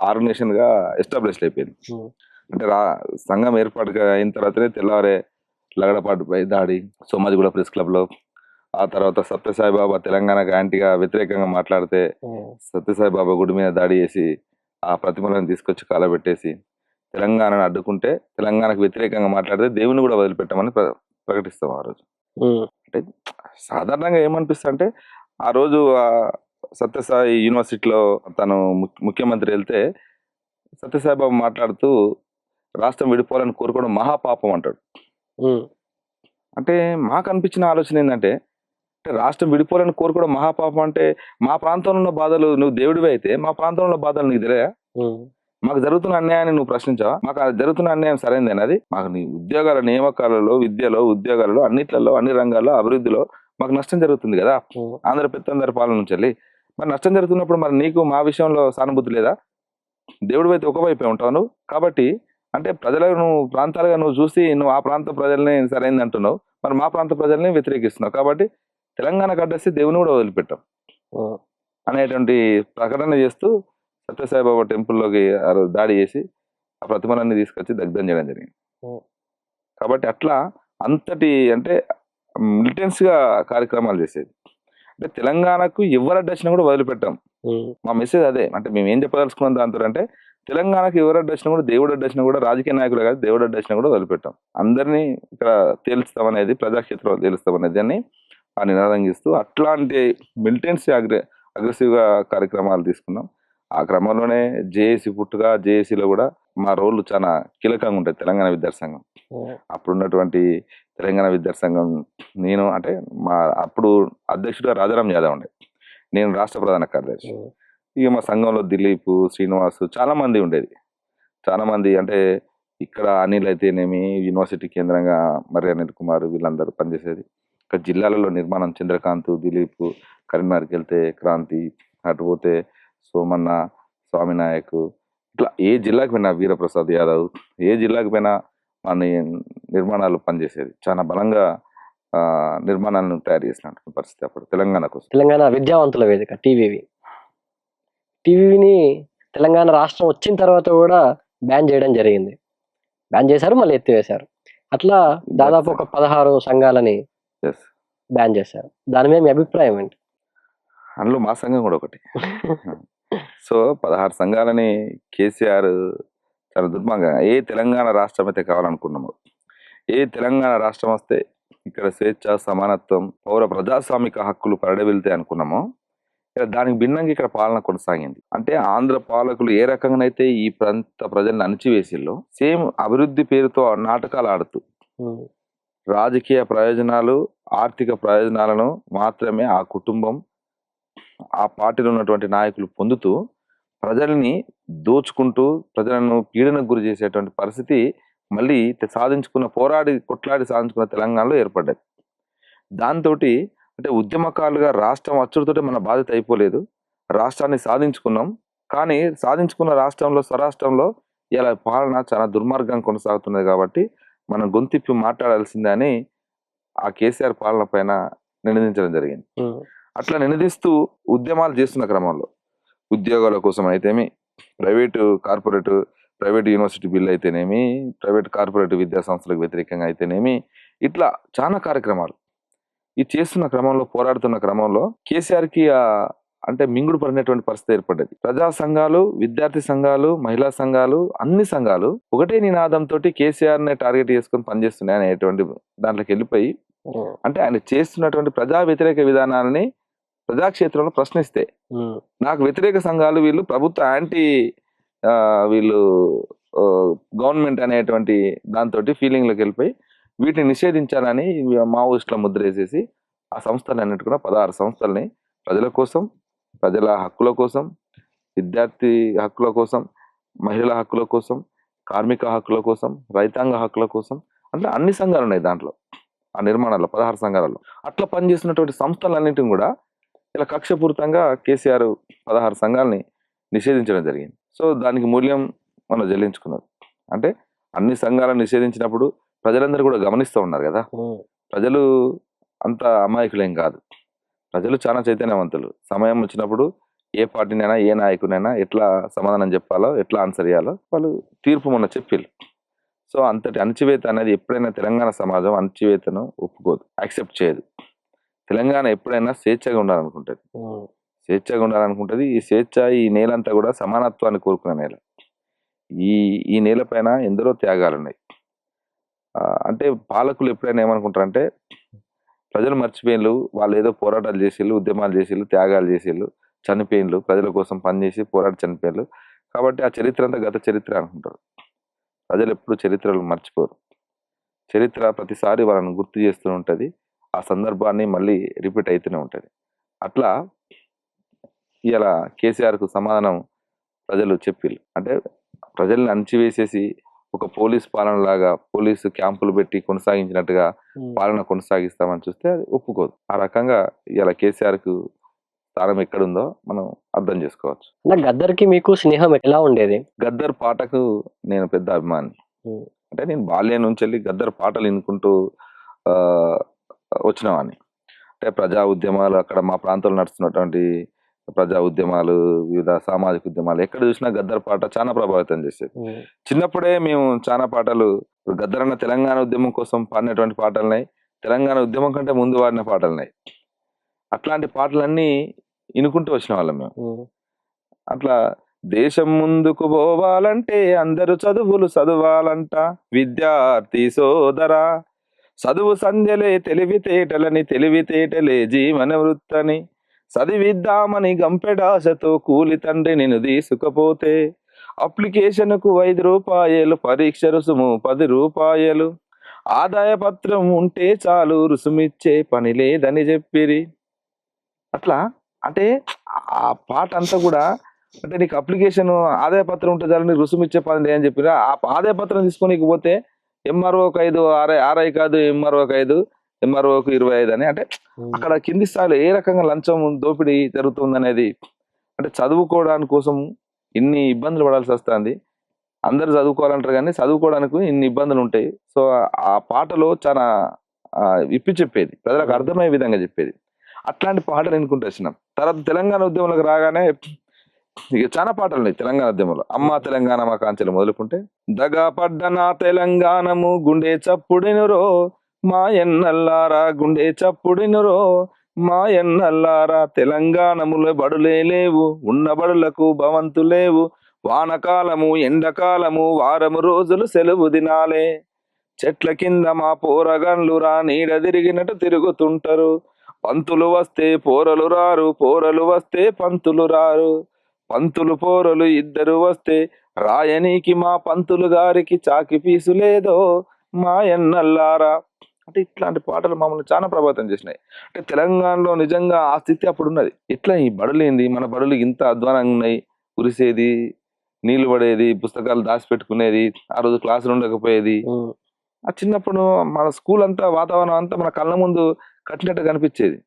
ఆర్గనైజేషన్ గా ఎస్టాబ్లిష్ అయిపోయింది. అంటే సంఘం ఏర్పాటు అయిన తర్వాతనే తెల్లవారే లగడపాటుపై దాడి సోమాజిగూడ ప్రెస్ క్లబ్ లో, ఆ తర్వాత సత్యసాయిబాబా తెలంగాణకు యాంటీగా వ్యతిరేకంగా మాట్లాడితే సత్యసాయిబాబా గుడి మీద దాడి చేసి ఆ ప్రతిమలను తీసుకొచ్చి కాలబెట్టేసి తెలంగాణను అడ్డుకుంటే, తెలంగాణకు వ్యతిరేకంగా మాట్లాడితే దేవుని కూడా వదిలిపెట్టామని ప్రకటిస్తాం. ఆ రోజు అంటే సాధారణంగా ఏమనిపిస్తుంది అంటే, ఆ రోజు సత్యసాయి యూనివర్సిటీలో తను ముఖ్యమంత్రి వెళ్తే సత్యసాయిబాబు మాట్లాడుతూ రాష్ట్రం విడిపోవాలని కోరుకోవడం మహాపాపం అంటాడు. అంటే మాకు అనిపించిన ఆలోచన ఏంటంటే అంటే రాష్ట్రం విడిపోవాలని కోరుకోవడం మహాపాపం. అంటే మా ప్రాంతంలో ఉన్న బాధలు నువ్వు దేవుడివి అయితే మా ప్రాంతంలో ఉన్న బాధలు నీకు తెలియదా? ఉమ్, మాకు జరుగుతున్న అన్యాయాన్ని నువ్వు ప్రశ్నించావా? మాకు అది జరుగుతున్న అన్యాయం సరైనదేనా? అది మాకు నీ ఉద్యోగాల నియామకాలలో, విద్యలో, ఉద్యోగాలలో, అన్నిట్లలో, అన్ని రంగాల్లో అభివృద్ధిలో మాకు నష్టం జరుగుతుంది కదా. ఉమ్, ఆంధ్ర పెత్తందరి పాలన నుంచి వెళ్ళి మరి నష్టం జరుగుతున్నప్పుడు మరి నీకు మా విషయంలో సానుభూతి లేదా? దేవుడి అయితే ఒకవైపే ఉంటావు నువ్వు. కాబట్టి అంటే ప్రజలకు నువ్వు ప్రాంతాలుగా నువ్వు చూసి నువ్వు ఆ ప్రాంత ప్రజల్ని సరైనది అంటున్నావు, మరి మా ప్రాంత ప్రజల్ని వ్యతిరేకిస్తున్నావు. కాబట్టి తెలంగాణ కట్టేసి దేవుని కూడా వదిలిపెట్టాం ఉమ్, అనేటువంటి ప్రకటన చేస్తూ సత్యసాయిబాబా టెంపుల్లోకి ఆ రోజు దాడి చేసి ఆ ప్రతిమలన్నీ తీసుకొచ్చి దగ్ధం చేయడం జరిగింది. ఉమ్, కాబట్టి అట్లా అంతటి అంటే మిలిటెన్స్ గా కార్యక్రమాలు చేసేది. అంటే తెలంగాణకు ఎవరు అడ్డొచ్చినా కూడా వదిలిపెట్టాం. ఉమ్, మా మెసేజ్ అదే. అంటే మేము ఏం చెప్పదలుచుకున్నాం దాంతో అంటే తెలంగాణకు ఎవరు అడ్డొచ్చినా కూడా, దేవుడు అడ్డొచ్చినా కూడా, రాజకీయ నాయకులు కాదు దేవుడు అడ్డొచ్చినా కూడా వదిలిపెట్టాం. అందరినీ ఇక్కడ తేల్చుతామనేది, ప్రజాక్షేత్రంలో తేలుస్తామనేది అని ఆ నినాదం ఇస్తూ అట్లాంటి మిలిటెన్సీ అగ్రెసివ్ గా కార్యక్రమాలు తీసుకున్నాం. ఆ క్రమంలోనే జేఏసీ పుట్టుగా, జేఏసీలో కూడా మా రోల్ చాలా కీలకంగా ఉంటుంది. తెలంగాణ విద్యార్థి సంఘం ఉమ్, అప్పుడున్నటువంటి తెలంగాణ విద్యార్థి సంఘం నేను అంటే మా అప్పుడు అధ్యక్షుడు రాజారాం యాదవ్ ఉండే, నేను రాష్ట్ర ప్రధాన కార్యదర్శి. ఉమ్, ఇక మా సంఘంలో దిలీప్, శ్రీనివాస్ చాలా మంది ఉండేది. చాలా మంది అంటే ఇక్కడ అనిల్ అయితేనేమి, యూనివర్సిటీ కేంద్రంగా మరి అనిల్ కుమార్ వీళ్ళందరూ పనిచేసేది. ఇక్కడ జిల్లాలలో నిర్మాణం చంద్రకాంత్, దిలీప్, కరీంనగర్కి వెళ్తే క్రాంతి, అటు పోతే సోమన్న, స్వామినాయక్, ఇట్లా ఏ జిల్లాకి పోయినా వీరప్రసాద్ యాదవ్, ఏ జిల్లాకి పోయినా మన నిర్మాణాలు పనిచేసేది. చాలా బలంగా నిర్మాణాలను తయారు చేసినటువంటి పరిస్థితి అప్పుడు తెలంగాణ కోసం. తెలంగాణ విద్యావంతుల వేదిక టీవీని తెలంగాణ రాష్ట్రం వచ్చిన తర్వాత కూడా బ్యాన్ చేయడం జరిగింది. బ్యాన్ చేశారు, మళ్ళీ ఎత్తివేశారు. అట్లా దాదాపు ఒక 16 సంఘాలని Yes. బ్యాన్ చేశారు. దాని మీద మీ అభిప్రాయం ఏంటి? అందులో మా సంఘం కూడా ఒకటి. సో 16 సంఘాలని కేసీఆర్ చాలా దుర్మార్గంగా ఏ తెలంగాణ రాష్ట్రం అయితే కావాలనుకున్నామో, ఏ తెలంగాణ రాష్ట్రం వస్తే ఇక్కడ స్వేచ్ఛ, సమానత్వం, పౌర ప్రజాస్వామిక హక్కులు పరిడవిల్తాయి అనుకున్నామో, దానికి భిన్నంగా ఇక్కడ పాలన కొనసాగింది. అంటే ఆంధ్ర పాలకులు ఏ రకంగానైతే ఈ ప్రాంత ప్రజల్ని అణిచివేసిల్లో, సేమ్ అభివృద్ధి పేరుతో నాటకాలు ఆడుతూ ఉమ్, రాజకీయ ప్రయోజనాలు, ఆర్థిక ప్రయోజనాలను మాత్రమే ఆ కుటుంబం, ఆ పార్టీలో ఉన్నటువంటి నాయకులు పొందుతూ ప్రజల్ని దోచుకుంటూ ప్రజలను పీడనకు గురి చేసేటువంటి పరిస్థితి మళ్ళీ కొట్లాడి సాధించుకున్న తెలంగాణలో ఏర్పడ్డది. దాంతో అంటే ఉద్యమకాలుగా రాష్ట్రం అచ్చుడితోటే మన బాధ్యత అయిపోలేదు. రాష్ట్రాన్ని సాధించుకున్నాం, కానీ సాధించుకున్న రాష్ట్రంలో, స్వరాష్ట్రంలో ఇలా పాలన చాలా దుర్మార్గం కొనసాగుతున్నది. కాబట్టి మనం గొంతిప్పి మాట్లాడాల్సిందే అని ఆ కేసీఆర్ పాలన పైన నినదించడం జరిగింది. ఉమ్, అట్లా నినదిస్తూ ఉద్యమాలు చేస్తున్న క్రమంలో ఉద్యోగాల కోసం అయితేమి, ప్రైవేట్ యూనివర్సిటీ బిల్ అయితేనేమి, ప్రైవేట్ కార్పొరేట్ విద్యా సంస్థలకు వ్యతిరేకంగా అయితేనేమి, ఇట్లా చాలా కార్యక్రమాలు ఇది చేస్తున్న క్రమంలో, పోరాడుతున్న క్రమంలో కేసీఆర్కి అంటే మింగుడు పడినటువంటి పరిస్థితి ఏర్పడ్డది. ప్రజా సంఘాలు, విద్యార్థి సంఘాలు, మహిళా సంఘాలు, అన్ని సంఘాలు ఒకటే నినాదంతో కేసీఆర్ ని టార్గెట్ చేసుకొని పనిచేస్తున్నాయి అనేటువంటి దాంట్లోకి వెళ్ళిపోయి, ఉమ్, అంటే ఆయన చేస్తున్నటువంటి ప్రజా వ్యతిరేక విధానాలని ప్రజాక్షేత్రంలో ప్రశ్నిస్తే, ఉమ్, నాకు వ్యతిరేక సంఘాలు వీళ్ళు ప్రభుత్వ వీళ్ళు గవర్నమెంట్ అనేటువంటి దాంతో ఫీలింగ్లోకి వెళ్ళిపోయి వీటిని నిషేధించాలని మావోయిస్టుల ముద్ర వేసేసి ఆ సంస్థలన్నిటి కూడా 16 సంస్థల్ని ప్రజల కోసం, ప్రజల హక్కుల కోసం, విద్యార్థి హక్కుల కోసం, మహిళల హక్కుల కోసం, కార్మిక హక్కుల కోసం, రైతాంగ హక్కుల కోసం, అట్లా అన్ని సంఘాలు ఉన్నాయి దాంట్లో. ఆ నిర్మాణాల్లో 16 సంఘాలలో అట్లా పనిచేస్తున్నటువంటి సంస్థలన్నింటిని కూడా ఇలా కక్షపూరితంగా కేసీఆర్ 16 సంఘాలని నిషేధించడం జరిగింది. సో దానికి మూల్యం మనం చెల్లించుకున్నారు. అంటే అన్ని సంఘాలను నిషేధించినప్పుడు ప్రజలందరూ కూడా గమనిస్తూ ఉన్నారు కదా. ఉమ్, ప్రజలు అంత అమాయకులేం కాదు, ప్రజలు చాలా చైతన్యవంతులు. సమయం వచ్చినప్పుడు ఏ పార్టీనైనా, ఏ నాయకునైనా ఎట్లా సమాధానం చెప్పాలో, ఎట్లా ఆన్సర్ చేయాలో వాళ్ళు తీర్పు మొన్న చెప్పిళ్ళు. సో అంతటి అణచివేత అనేది ఎప్పుడైనా తెలంగాణ సమాజం అణచివేతను ఒప్పుకోదు, యాక్సెప్ట్ చేయదు. తెలంగాణ ఎప్పుడైనా స్వేచ్ఛగా ఉండాలనుకుంటుంది. ఉమ్, స్వేచ్ఛగా ఉండాలనుకుంటుంది. ఈ స్వేచ్ఛ, ఈ నేలంతా కూడా సమానత్వాన్ని కోరుకునే నేల. ఈ నేల పైన ఎందరో త్యాగాలు ఉన్నాయి. అంటే పాలకులు ఎప్పుడైనా ఏమనుకుంటారంటే ప్రజలు మర్చిపోయిన్లు, వాళ్ళు ఏదో పోరాటాలు చేసిళ్ళు, ఉద్యమాలు చేసిళ్ళు, త్యాగాలు చేసిళ్ళు, చనిపోయిన్లు, ప్రజల కోసం పనిచేసి పోరాడి చనిపోయిన్లు, కాబట్టి ఆ చరిత్ర అంతా గత చరిత్ర అనుకుంటారు. ప్రజలు ఎప్పుడు చరిత్రలు మర్చిపోరు. చరిత్ర ప్రతిసారి వాళ్ళని గుర్తు చేస్తూ ఉంటుంది. ఆ సందర్భాన్ని మళ్ళీ రిపీట్ అవుతూనే ఉంటుంది. అట్లా ఇలా కేసీఆర్కు సమాధానం ప్రజలు చెప్పిళ్ళు. అంటే ప్రజల్ని అణచివేసేసి ఒక పోలీస్ పాలన లాగా పోలీసు క్యాంపులు పెట్టి కొనసాగించినట్టుగా పాలన కొనసాగిస్తామని చూస్తే అది ఒప్పుకోదు. ఆ రకంగా ఇలా కేసీఆర్కు స్థానం ఎక్కడుందో మనం అర్థం చేసుకోవచ్చు. అన్న గద్దర్కి మీకు స్నేహం ఎలా ఉండేది? గద్దర్ పాటకు నేను పెద్ద అభిమాని. అంటే నేను బాల్యం నుంచి వెళ్ళి గద్దర్ పాటలు వినుకుంటూ ఆ, వచ్చినవాడిని. అంటే ప్రజా ఉద్యమాలు అక్కడ మా ప్రాంతంలో నడుస్తున్నటువంటి ప్రజా ఉద్యమాలు, వివిధ సామాజిక ఉద్యమాలు ఎక్కడ చూసినా గద్దర్ పాట చాలా ప్రభావితం చేసేది. చిన్నప్పుడే మేము చాలా పాటలు, ఇప్పుడు గద్దర్ అన్న తెలంగాణ ఉద్యమం కోసం పాడినటువంటి పాటలున్నాయి, తెలంగాణ ఉద్యమం కంటే ముందు పాడిన పాటలున్నాయి. అట్లాంటి పాటలన్నీ వినుకుంటూ వచ్చిన వాళ్ళం మేము. అట్లా దేశం ముందుకు పోవాలంటే అందరూ చదువులు చదవాలంట, విద్యార్థి సోదరా చదువు సంధ్యలే తెలివితేటలని, తెలివితేటలే జీవన వృత్తని, చదివిద్దామని గంపెడాశతో కూలి తండ్రి నిన్ను తీసుకపోతే అప్లికేషన్కు 5 రూపాయలు, పరీక్ష రుసుము 10 రూపాయలు, ఆదాయ పత్రం ఉంటే చాలు రుసుమిచ్చే పని లేదని చెప్పిరి. అట్లా అంటే ఆ పాట అంతా కూడా అంటే నీకు అప్లికేషన్ ఆదాయ పత్రం ఉంటే చాలు నీకు రుసుము ఇచ్చే పని లేదని చెప్పిరా. ఆ ఆదాయ పత్రం తీసుకొని పోతే ఎంఆర్ఓకి 5, ఆర్ఐ కాదు ఎంఆర్ఓకి 5, ఎంఆర్ఓకి 25 అని. అంటే అక్కడ కింది స్థాయిలో ఏ రకంగా లంచం దోపిడీ జరుగుతుంది అనేది, అంటే చదువుకోవడానికి కోసం ఇన్ని ఇబ్బందులు పడాల్సి వస్తుంది. అందరు చదువుకోవాలంటారు కానీ చదువుకోవడానికి ఇన్ని ఇబ్బందులు ఉంటాయి. సో ఆ పాటలో చాలా విప్పి చెప్పేది, ప్రజలకు అర్థమయ్యే విధంగా చెప్పేది. అట్లాంటి పాటలు ఎన్నుకుంటూ వచ్చినాం. తర్వాత తెలంగాణ ఉద్యమంలోకి రాగానే ఇక చాలా పాటలు ఉన్నాయి తెలంగాణ ఉద్యమంలో. అమ్మ తెలంగాణ మా కాంచెలు మొదలుకుంటే, దగా పడ్డ నా తెలంగాణము గుండె చప్పుడినురో మా ఎన్నల్లారా, గుండె చప్పుడినురో మా ఎన్నల్లారా, తెలంగాణములో బడులే లేవు, ఉన్న బడులకు భవంతు లేవు, వానకాలము ఎండకాలము వారము రోజులు సెలవు దినాలే, చెట్ల కింద మా పోరగన్లురా నీడ తిరిగినట్టు తిరుగుతుంటారు, పంతులు వస్తే పోరలు రారు, పోరలు వస్తే పంతులు రారు, పంతులు పోరలు ఇద్దరు వస్తే రాయనీకి మా పంతులు గారికి చాకి పీసు లేదో మా ఎన్నల్లారా. అంటే ఇట్లాంటి పాటలు మమ్మల్ని చాలా ప్రభావితం చేసినాయి. అంటే తెలంగాణలో నిజంగా ఆ స్థితి అప్పుడు ఉన్నది. ఇట్లా ఈ బడులేంది, మన బడులు ఇంత అధ్వానంగా ఉన్నాయి, కురిసేది, నీళ్లు పడేది, పుస్తకాలు దాచిపెట్టుకునేది, ఆ రోజు క్లాసులు ఉండకపోయేది. ఆ చిన్నప్పుడు మన స్కూల్ అంతా వాతావరణం అంతా మన కళ్ళ ముందు కట్టినట్టు కనిపించేది.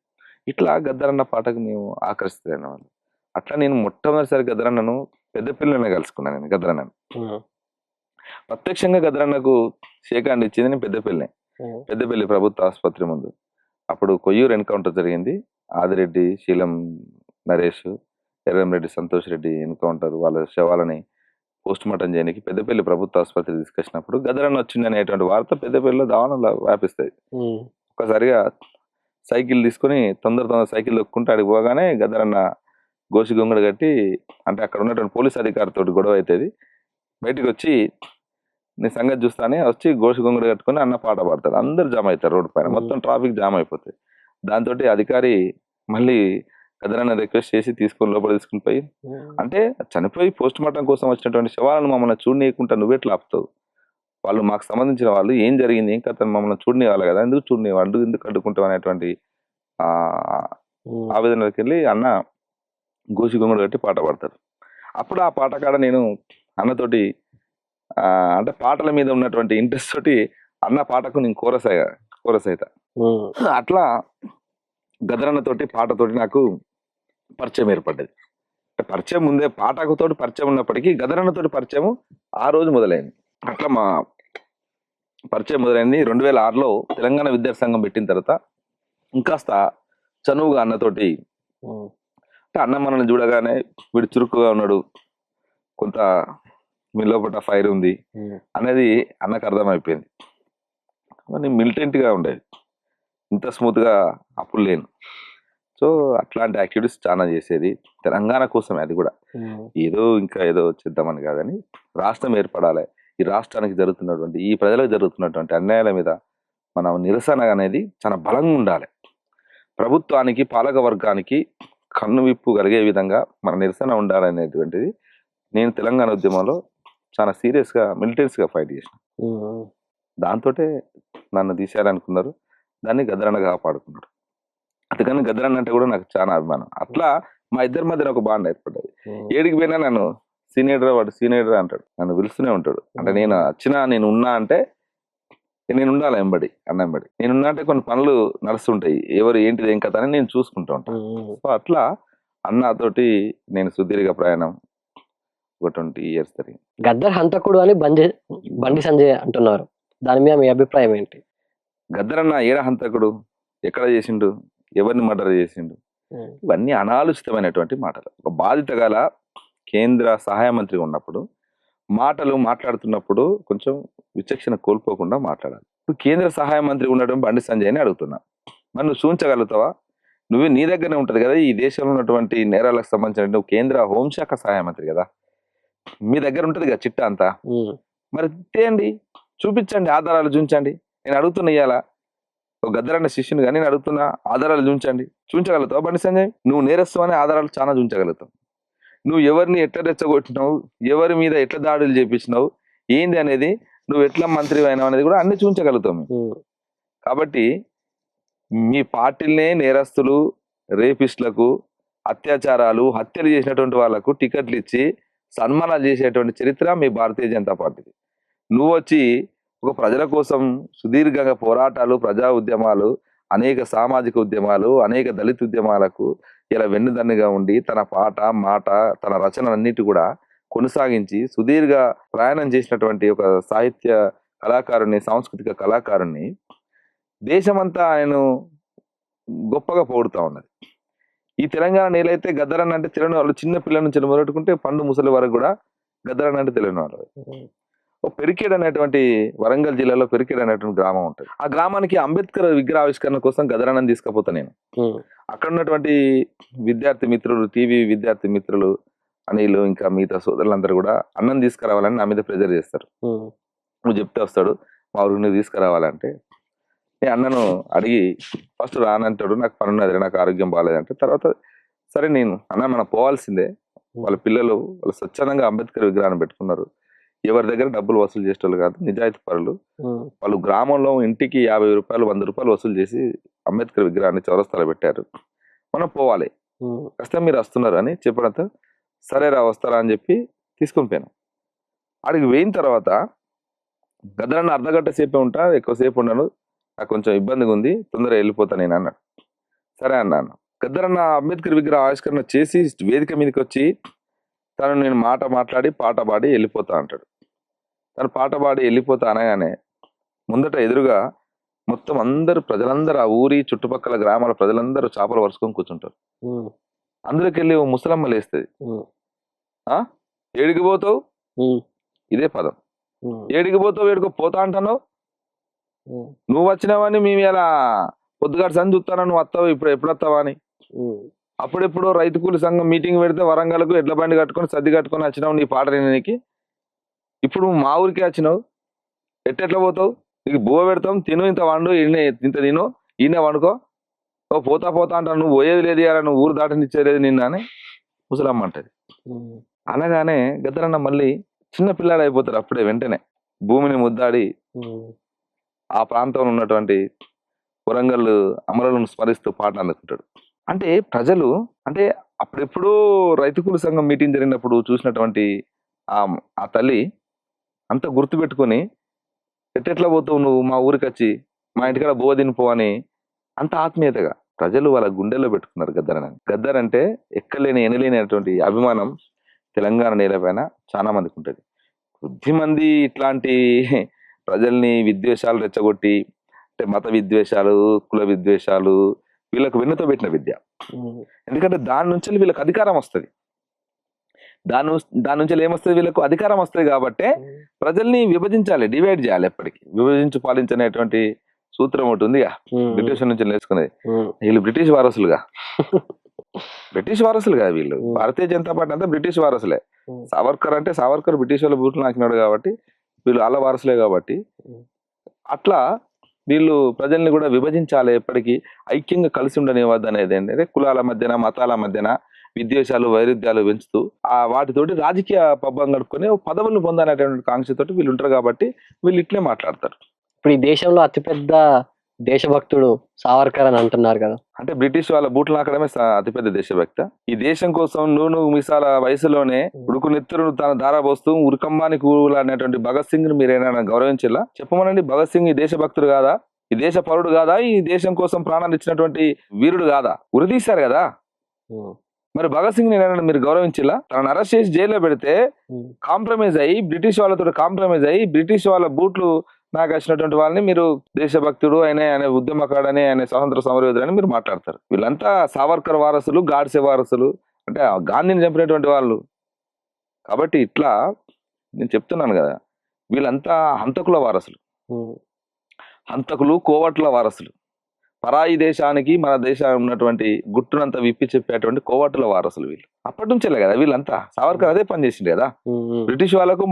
ఇట్లా గద్దరన్న పాటకు మేము ఆకర్షితులైన వాళ్ళు. అట్లా నేను మొట్టమొదటిసారి గద్దరన్నను పెద్దపల్లిలోనే కలుసుకున్నాను. నేను గద్దరన్నను ప్రత్యక్షంగా గద్దరన్నకు షేక్ హ్యాండ్ ఇచ్చింది నేను పెద్దపల్లి ప్రభుత్వ ఆసుపత్రి ముందు. అప్పుడు కొయ్యూరు ఎన్కౌంటర్ జరిగింది. ఆదిరెడ్డి, శీలం నరేష్, ఎర్రంరెడ్డి సంతోష్ రెడ్డి ఎన్కౌంటర్, వాళ్ళ శవాలని పోస్ట్ మార్టం చేయడానికి పెద్దపల్లి ప్రభుత్వ ఆసుపత్రి తీసుకొచ్చినప్పుడు గద్దరన్న వచ్చింది అనేటువంటి వార్త పెద్దపల్లిలో దావనంలో వ్యాపిస్తుంది. ఒక్కసారిగా సైకిల్ తీసుకొని తొందర సైకిల్ దొక్కుంటే అడిగి పోగానే గద్దరన్న గోసి గొంగడు కట్టి, అంటే అక్కడ ఉన్నటువంటి పోలీస్ అధికారితో గొడవ అవుతుంది, బయటకు వచ్చి నీ సంగతి చూస్తానే వచ్చి గోసి గొంగడు కట్టుకొని అన్న పాట పాడతాడు. అందరు జామ్ అవుతారు రోడ్డు పైన, మొత్తం ట్రాఫిక్ జామ్ అయిపోతుంది. దాంతో అధికారి మళ్ళీ గద్దరన్న రిక్వెస్ట్ చేసి తీసుకొని లోపల తీసుకుని పోయి, అంటే చనిపోయి పోస్ట్ మార్టం కోసం వచ్చినటువంటి శవాలను మమ్మల్ని చూడనీయకుండా నువ్వెట్లా ఆపుతావు, వాళ్ళు మాకు సంబంధించిన వాళ్ళు, ఏం జరిగింది ఏం కథ మమ్మల్ని చూడనివ్వాలి కదా, ఎందుకు చూడనివ్వాలి, ఎందుకు అడ్డుకుంటాం అనేటువంటి ఆవేదనకి వెళ్ళి అన్న గోసి గొంగడు కట్టి పాట పాడతారు. అప్పుడు ఆ పాట కాడ నేను అన్నతోటి అంటే పాటల మీద ఉన్నటువంటి ఇంట్రెస్ట్ తోటి అన్న పాటకు నేను కోరస్ అవుతా. అట్లా గద్దరన్నతోటి పాటతోటి నాకు పరిచయం ఏర్పడ్డది. పరిచయం ముందే పాటకుతోటి పరిచయం ఉన్నప్పటికీ గద్దరన్నతోటి పరిచయం ఆ రోజు మొదలైంది. అట్లా మా పరిచయం మొదలైంది 2006లో తెలంగాణ విద్యార్థి సంఘం పెట్టిన తర్వాత. ఇంకాస్త చనువుగా అన్నతోటి, అంటే అన్న మనల్ని చూడగానే వీడు చురుకుగా ఉన్నాడు, కొంత మీ లోపల ఫైర్ ఉంది అనేది అన్నకు అర్థమైపోయింది. మిలిటెంట్ గా ఉండేది, ఇంత స్మూత్ గా అప్పుడు లేను. సో అట్లాంటి యాక్టివిటీస్ చాలా చేసేది తెలంగాణ కోసమే. అది కూడా ఏదో చేద్దామని కాదని, రాష్ట్రం ఏర్పడాలి, ఈ రాష్ట్రానికి జరుగుతున్నటువంటి, ఈ ప్రజలకు జరుగుతున్నటువంటి అన్యాయాల మీద మన నిరసన అనేది చాలా బలంగా ఉండాలి. ప్రభుత్వానికి, పాలక వర్గానికి కన్ను విప్పు కలిగే విధంగా మన నిరసన ఉండాలనేటువంటిది నేను తెలంగాణ ఉద్యమంలో చాలా సీరియస్ గా మిలిటెన్స్ గా ఫైట్ చేసిన. దాంతోటే నన్ను తీసేయాలనుకున్నారు. దాన్ని గద్దరన్న కాపాడుకున్నాడు. అందుకని గద్దరన్న అంటే కూడా నాకు చాలా అభిమానం. అట్లా మా ఇద్దరి మధ్యన ఒక బాండ్ ఏర్పడ్డది. ఏడికి పోయినా నన్ను సీనియర్ వాడు సీనియర్ అంటాడు, నన్ను పిలుస్తూనే ఉంటాడు. అంటే నేను వచ్చినా నేను ఉన్నా అంటే నేను ఉండాలి ఎంబడి, అన్న ఎంబడి నేనున్నా అంటే కొన్ని పనులు నడుస్తుంటాయి, ఎవరు ఏంటిది ఏం కథ అని నేను చూసుకుంటూ ఉంటాను. సో అట్లా అన్నతోటి నేను సుదీర్ఘ ప్రయాణం ఒక 20 years జరిగింది. గద్దర్ హంతకుడు అని బండి సంజయ్ అంటున్నారు, దాని మీద మీ అభిప్రాయం ఏంటి? గద్దరన్న ఏడ హంతకుడు, ఎక్కడ చేసిండు, ఎవరిని మర్డర్ చేసిండు, ఇవన్నీ అనాలోచితమైనటువంటి మాటలు. ఒక బాధిత గల కేంద్ర సహాయ మంత్రిగా ఉన్నప్పుడు మాటలు మాట్లాడుతున్నప్పుడు కొంచెం విచక్షణ కోల్పోకుండా మాట్లాడాలి. ఇప్పుడు కేంద్ర సహాయ మంత్రి ఉండడం బండి సంజయ్ని అడుగుతున్నా, మరి నువ్వు చూంచగలుగుతావా? నువ్వే నీ దగ్గరనే ఉంటది కదా ఈ దేశంలో ఉన్నటువంటి నేరాలకు సంబంధించిన, నువ్వు కేంద్ర హోంశాఖ సహాయ మంత్రి కదా, మీ దగ్గర ఉంటది కదా చిట్టా అంతా, మరి తేండి, చూపించండి, ఆధారాలు చూపించండి. నేను అడుగుతున్నా ఇయ్యాల ఒక గద్దరన్న శిష్యుని కానీ నేను అడుగుతున్నా, ఆధారాలు చూపించగలుగుతావు బండి సంజయ్? నువ్వు నేరస్తు అనే ఆధారాలు చాలా చూపించగలుగుతావు. నువ్వు ఎవరిని ఎట్లా రెచ్చగొట్టినావు, ఎవరి మీద ఎట్లా దాడులు చేపించినావు, ఏంది అనేది, నువ్వు ఎట్లా మంత్రి అయినావు అనేది కూడా అన్ని చూపించగలుగుతావు మేము. కాబట్టి మీ పార్టీలనే నేరస్తులు, రేపిస్టులకు, అత్యాచారాలు, హత్యలు చేసినటువంటి వాళ్ళకు టికెట్లు ఇచ్చి సన్మానాలు చేసేటువంటి చరిత్ర మీ భారతీయ జనతా పార్టీది. నువ్వు వచ్చి ఒక ప్రజల కోసం సుదీర్ఘంగా పోరాటాలు, ప్రజా ఉద్యమాలు, అనేక సామాజిక ఉద్యమాలు, అనేక దళిత ఉద్యమాలకు ఇలా వెన్నుదన్నుగా ఉండి తన పాట, మాట, తన రచనలన్నిటి కూడా కొనసాగించి సుదీర్ఘ ప్రయాణం చేసినటువంటి ఒక సాహిత్య కళాకారుని, సాంస్కృతిక కళాకారుని దేశమంతా ఆయన గొప్పగా పొగుడుతూ ఉన్నది. ఈ తెలంగాణ నేలైతే గద్దరన్న అంటే తెలియని వాళ్ళు, చిన్న పిల్లల నుంచి మొదలుపెట్టుకుంటే పండు ముసలి వరకు కూడా గద్దరన్న అంటే తెలియని వాళ్ళు. ఒక పెరికేడ్ అనేటువంటి వరంగల్ జిల్లాలో పెరికేడ్ అనేటువంటి గ్రామం ఉంటుంది. ఆ గ్రామానికి అంబేద్కర్ విగ్రహావిష్కరణ కోసం గద్దరన్నని తీసుకుపోతా నేను. అక్కడ ఉన్నటువంటి విద్యార్థి మిత్రులు, టీవీ విద్యార్థి మిత్రులు, అనిలు, ఇంకా మిగతా సోదరులందరూ కూడా అన్నం తీసుకురావాలని నా మీద ప్రెజర్ చేస్తారు. నువ్వు చెప్తే వస్తాడు, మా ఊరికి నువ్వు తీసుకురావాలంటే నేను అన్నను అడిగి ఫస్ట్ రానంటాడు, నాకు పని ఉన్నది, నాకు ఆరోగ్యం బాగాలేదంటే, తర్వాత సరే నేను అన్న మనం పోవాల్సిందే, వాళ్ళ పిల్లలు వాళ్ళు స్వచ్ఛందంగా అంబేద్కర్ విగ్రహాన్ని పెట్టుకున్నారు, ఎవరి దగ్గర డబ్బులు వసూలు చేసేవాళ్ళు కాదు, నిజాయితీ పరులు వాళ్ళు. గ్రామంలో ఇంటికి 50 రూపాయలు 100 రూపాయలు వసూలు చేసి అంబేద్కర్ విగ్రహాన్ని చౌరస్తాలో పెట్టారు, మనం పోవాలి, ఖచ్చితంగా మీరు వస్తున్నారు అని చెప్పడంతో సరే రా వస్తారా అని చెప్పి తీసుకొని పోయాను. అడిగి పోయిన తర్వాత గద్దరన్న అర్ధగంట సేపే ఉంటా, ఎక్కువసేపు ఉండను, నాకు కొంచెం ఇబ్బందిగా ఉంది, తొందరగా వెళ్ళిపోతా నేను అన్నాడు. సరే అన్నాను. గద్దరన్న అంబేద్కర్ విగ్రహ ఆవిష్కరణ చేసి వేదిక మీదకి వచ్చి తను నేను మాట్లాడి పాట పాడి వెళ్ళిపోతా అంటాడు. తను పాట పాడి వెళ్ళిపోతా అనగానే ముందట ఎదురుగా మొత్తం ప్రజలందరూ, ఆ ఊరి చుట్టుపక్కల గ్రామాల ప్రజలందరూ చేపలు వరుసుకొని కూర్చుంటారు. అందులోకి వెళ్ళి ఓ ముసలమ్మ లేస్తుంది, ఏడికి పోతావు, ఇదే పదం, ఏడికి పోతావు, ఏడుకో పోతా అంటాను, నువ్వు వచ్చినావని మేము ఇలా పొద్దుగాడు సంది చూస్తాను, నువ్వు వస్తావు, ఇప్పుడు ఎప్పుడు వస్తావా అని. అప్పుడెప్పుడు రైతు కూలి సంఘం మీటింగ్ పెడితే వరంగల్కు ఎడ్ల బండి కట్టుకొని సర్ది కట్టుకొని వచ్చినావు నీ పాట వినడానికి, ఇప్పుడు నువ్వు మా ఊరికే వచ్చినావు, ఎట్టెట్లా పోతావు, నీకు బువ్వ పెడతాం, తిను, ఇంత వండు, ఇంత తిను, ఈయనే వండుకో, ఓ పోతా అంటాను, నువ్వు పోయేది లేదు, ఇలా నువ్వు ఊరు దాటనిచ్చేది నిన్న అని ముసలమ్మ అంటది. అనగానే గద్దరన్న మళ్ళీ చిన్న పిల్లాడు అయిపోతారు అప్పుడే, వెంటనే భూమిని ముద్దాడి ఆ ప్రాంతంలో ఉన్నటువంటి వరంగల్ అమరులను స్మరిస్తూ పాట అందుకుంటాడు. అంటే ప్రజలు, అంటే అప్పుడెప్పుడు రైతు కూలి సంఘం మీటింగ్ జరిగినప్పుడు చూసినటువంటి ఆ తల్లి అంత గుర్తుపెట్టుకొని ఎట్టెట్లా పోతావు నువ్వు మా ఊరికి వచ్చి, మా ఇంటికాడ బువ్వ తినిపో అని అంత ఆత్మీయతగా ప్రజలు వాళ్ళ గుండెల్లో పెట్టుకున్నారు గద్దరని. గద్దర్ అంటే ఎక్కలేని ఎనలేనటువంటి అభిమానం తెలంగాణ నేలపైన చాలా మందికి ఉంటుంది. కొద్ది మంది ఇట్లాంటి ప్రజల్ని విద్వేషాలు రెచ్చగొట్టి, అంటే మత విద్వేషాలు, కుల విద్వేషాలు వీళ్ళకు వెన్నుతో పెట్టిన విద్య. ఎందుకంటే దాని నుంచి వీళ్ళకి అధికారం వస్తుంది, దాని నుంచి ఏమొస్తుంది, వీళ్ళకు అధికారం వస్తుంది. కాబట్టి ప్రజల్ని విభజించాలి, డివైడ్ చేయాలి. ఎప్పటికీ విభజించి పాలించనేటువంటి సూత్రం ఒకటి ఉంది, బ్రిటిష్ నుంచి నేర్చుకునేది. వీళ్ళు బ్రిటిష్ వారసులుగా వీళ్ళు. భారతీయ జనతా పార్టీ అంతా బ్రిటిష్ వారసులే. సావర్కర్ బ్రిటిష్ వాళ్ళ బూట్లు నాకినాడు కాబట్టి వీళ్ళు వాళ్ళ వారసులే. కాబట్టి అట్లా వీళ్ళు ప్రజల్ని కూడా విభజించాలి, ఎప్పటికీ ఐక్యంగా కలిసి ఉండనివ్వద్దు అనేది ఏంటంటే కులాల మధ్యన, మతాల మధ్యన విద్వేషాలు, వైరుధ్యాలు పెంచుతూ వాటితోటి రాజకీయ పబ్బం గడుపుకొని పదవులను పొందాలనేటువంటి కాంక్షతోటి వీళ్ళు ఉంటారు. కాబట్టి వీళ్ళు ఇట్లే మాట్లాడతారు. ఇప్పుడు ఈ దేశంలో అతిపెద్ద దేశభక్తుడు సావర్కర్ అని అంటున్నారు కదా. అంటే బ్రిటిష్ వాళ్ళ బూట్లు నాకడమే అతిపెద్ద దేశభక్త. ఈ దేశం కోసం నూనె మిసాల వయసులోనే ఉడుకు నెత్తురు తన ధారాపోస్తూ ఉరికమ్మానికి అనేటువంటి భగత్ సింగ్ ని మీరేనా గౌరవించేలా చెప్పమనండి. భగత్ సింగ్ ఈ దేశభక్తుడు కాదా? ఈ దేశ పౌరుడు కాదా? ఈ దేశం కోసం ప్రాణాలు ఇచ్చినటువంటి వీరుడు కాదా? ఉరిదీశారు కదా. మరి భగత్ సింగ్ ని మీరు గౌరవించేలా? తనను అరెస్ట్ చేసి జైల్లో పెడితే కాంప్రమైజ్ అయ్యి బ్రిటిష్ వాళ్ళతో కాంప్రమైజ్ అయ్యి బ్రిటిష్ వాళ్ళ బూట్లు నాకు వచ్చినటువంటి వాళ్ళని మీరు దేశభక్తుడు ఆయన ఉద్యమకాడని ఆయన స్వాతంత్ర సమరయోధుడని మీరు మాట్లాడతారు. వీళ్ళంతా సావర్కర్ వారసులు, గాడ్సే వారసులు, అంటే గాంధీని చంపినటువంటి వాళ్ళు. కాబట్టి ఇట్లా నేను చెప్తున్నాను కదా, వీళ్ళంతా హంతకుల వారసులు, హంతకులు, కోవట్ల వారసులు, పరాయి దేశానికి మన దేశం ఉన్నటువంటి గుట్టునంతా విప్పి చెప్పేటువంటి కోవట్ల వారసులు వీళ్ళు. అప్పటి నుంచేలే కదా వీళ్ళంతా. సావర్కర్ అదే పని చేసిండు కదా. బ్రిటిష్ వాళ్ళకు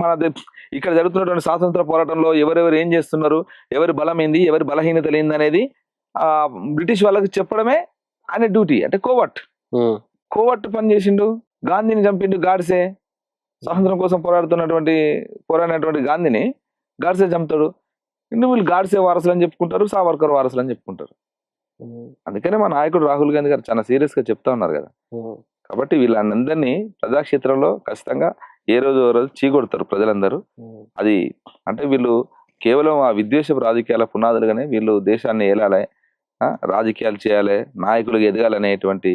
ఇక్కడ జరుగుతున్నటువంటి స్వాతంత్ర పోరాటంలో ఎవరెవరు ఏం చేస్తున్నారు, ఎవరి బలం ఏంది, ఎవరి బలహీనత ఏంది అనేది బ్రిటిష్ వాళ్ళకి చెప్పడమే ఆయన డ్యూటీ. అంటే కోవట్ పని చేసిండు. గాంధీని చంపిండు గాడ్సే. స్వాతంత్రం కోసం పోరాడినటువంటి గాంధీని గాడ్సే చంపుతాడు. వీళ్ళు గాడ్సే వారసులు అని చెప్పుకుంటారు, సావర్కర్ వారసులు అని చెప్పుకుంటారు. అందుకనే మా నాయకుడు రాహుల్ గాంధీ గారు చాలా సీరియస్ గా చెప్తా ఉన్నారు కదా. కాబట్టి వీళ్ళందరినీ ప్రజాక్షేత్రంలో ఖచ్చితంగా ఏ రోజు చీకొడతారు ప్రజలందరూ. అది అంటే వీళ్ళు కేవలం ఆ విద్వేషపు రాజకీయాల పునాదులుగానే వీళ్ళు దేశాన్ని ఏలాలి, రాజకీయాలు చేయాలి, నాయకులుగా ఎదగాలనేటువంటి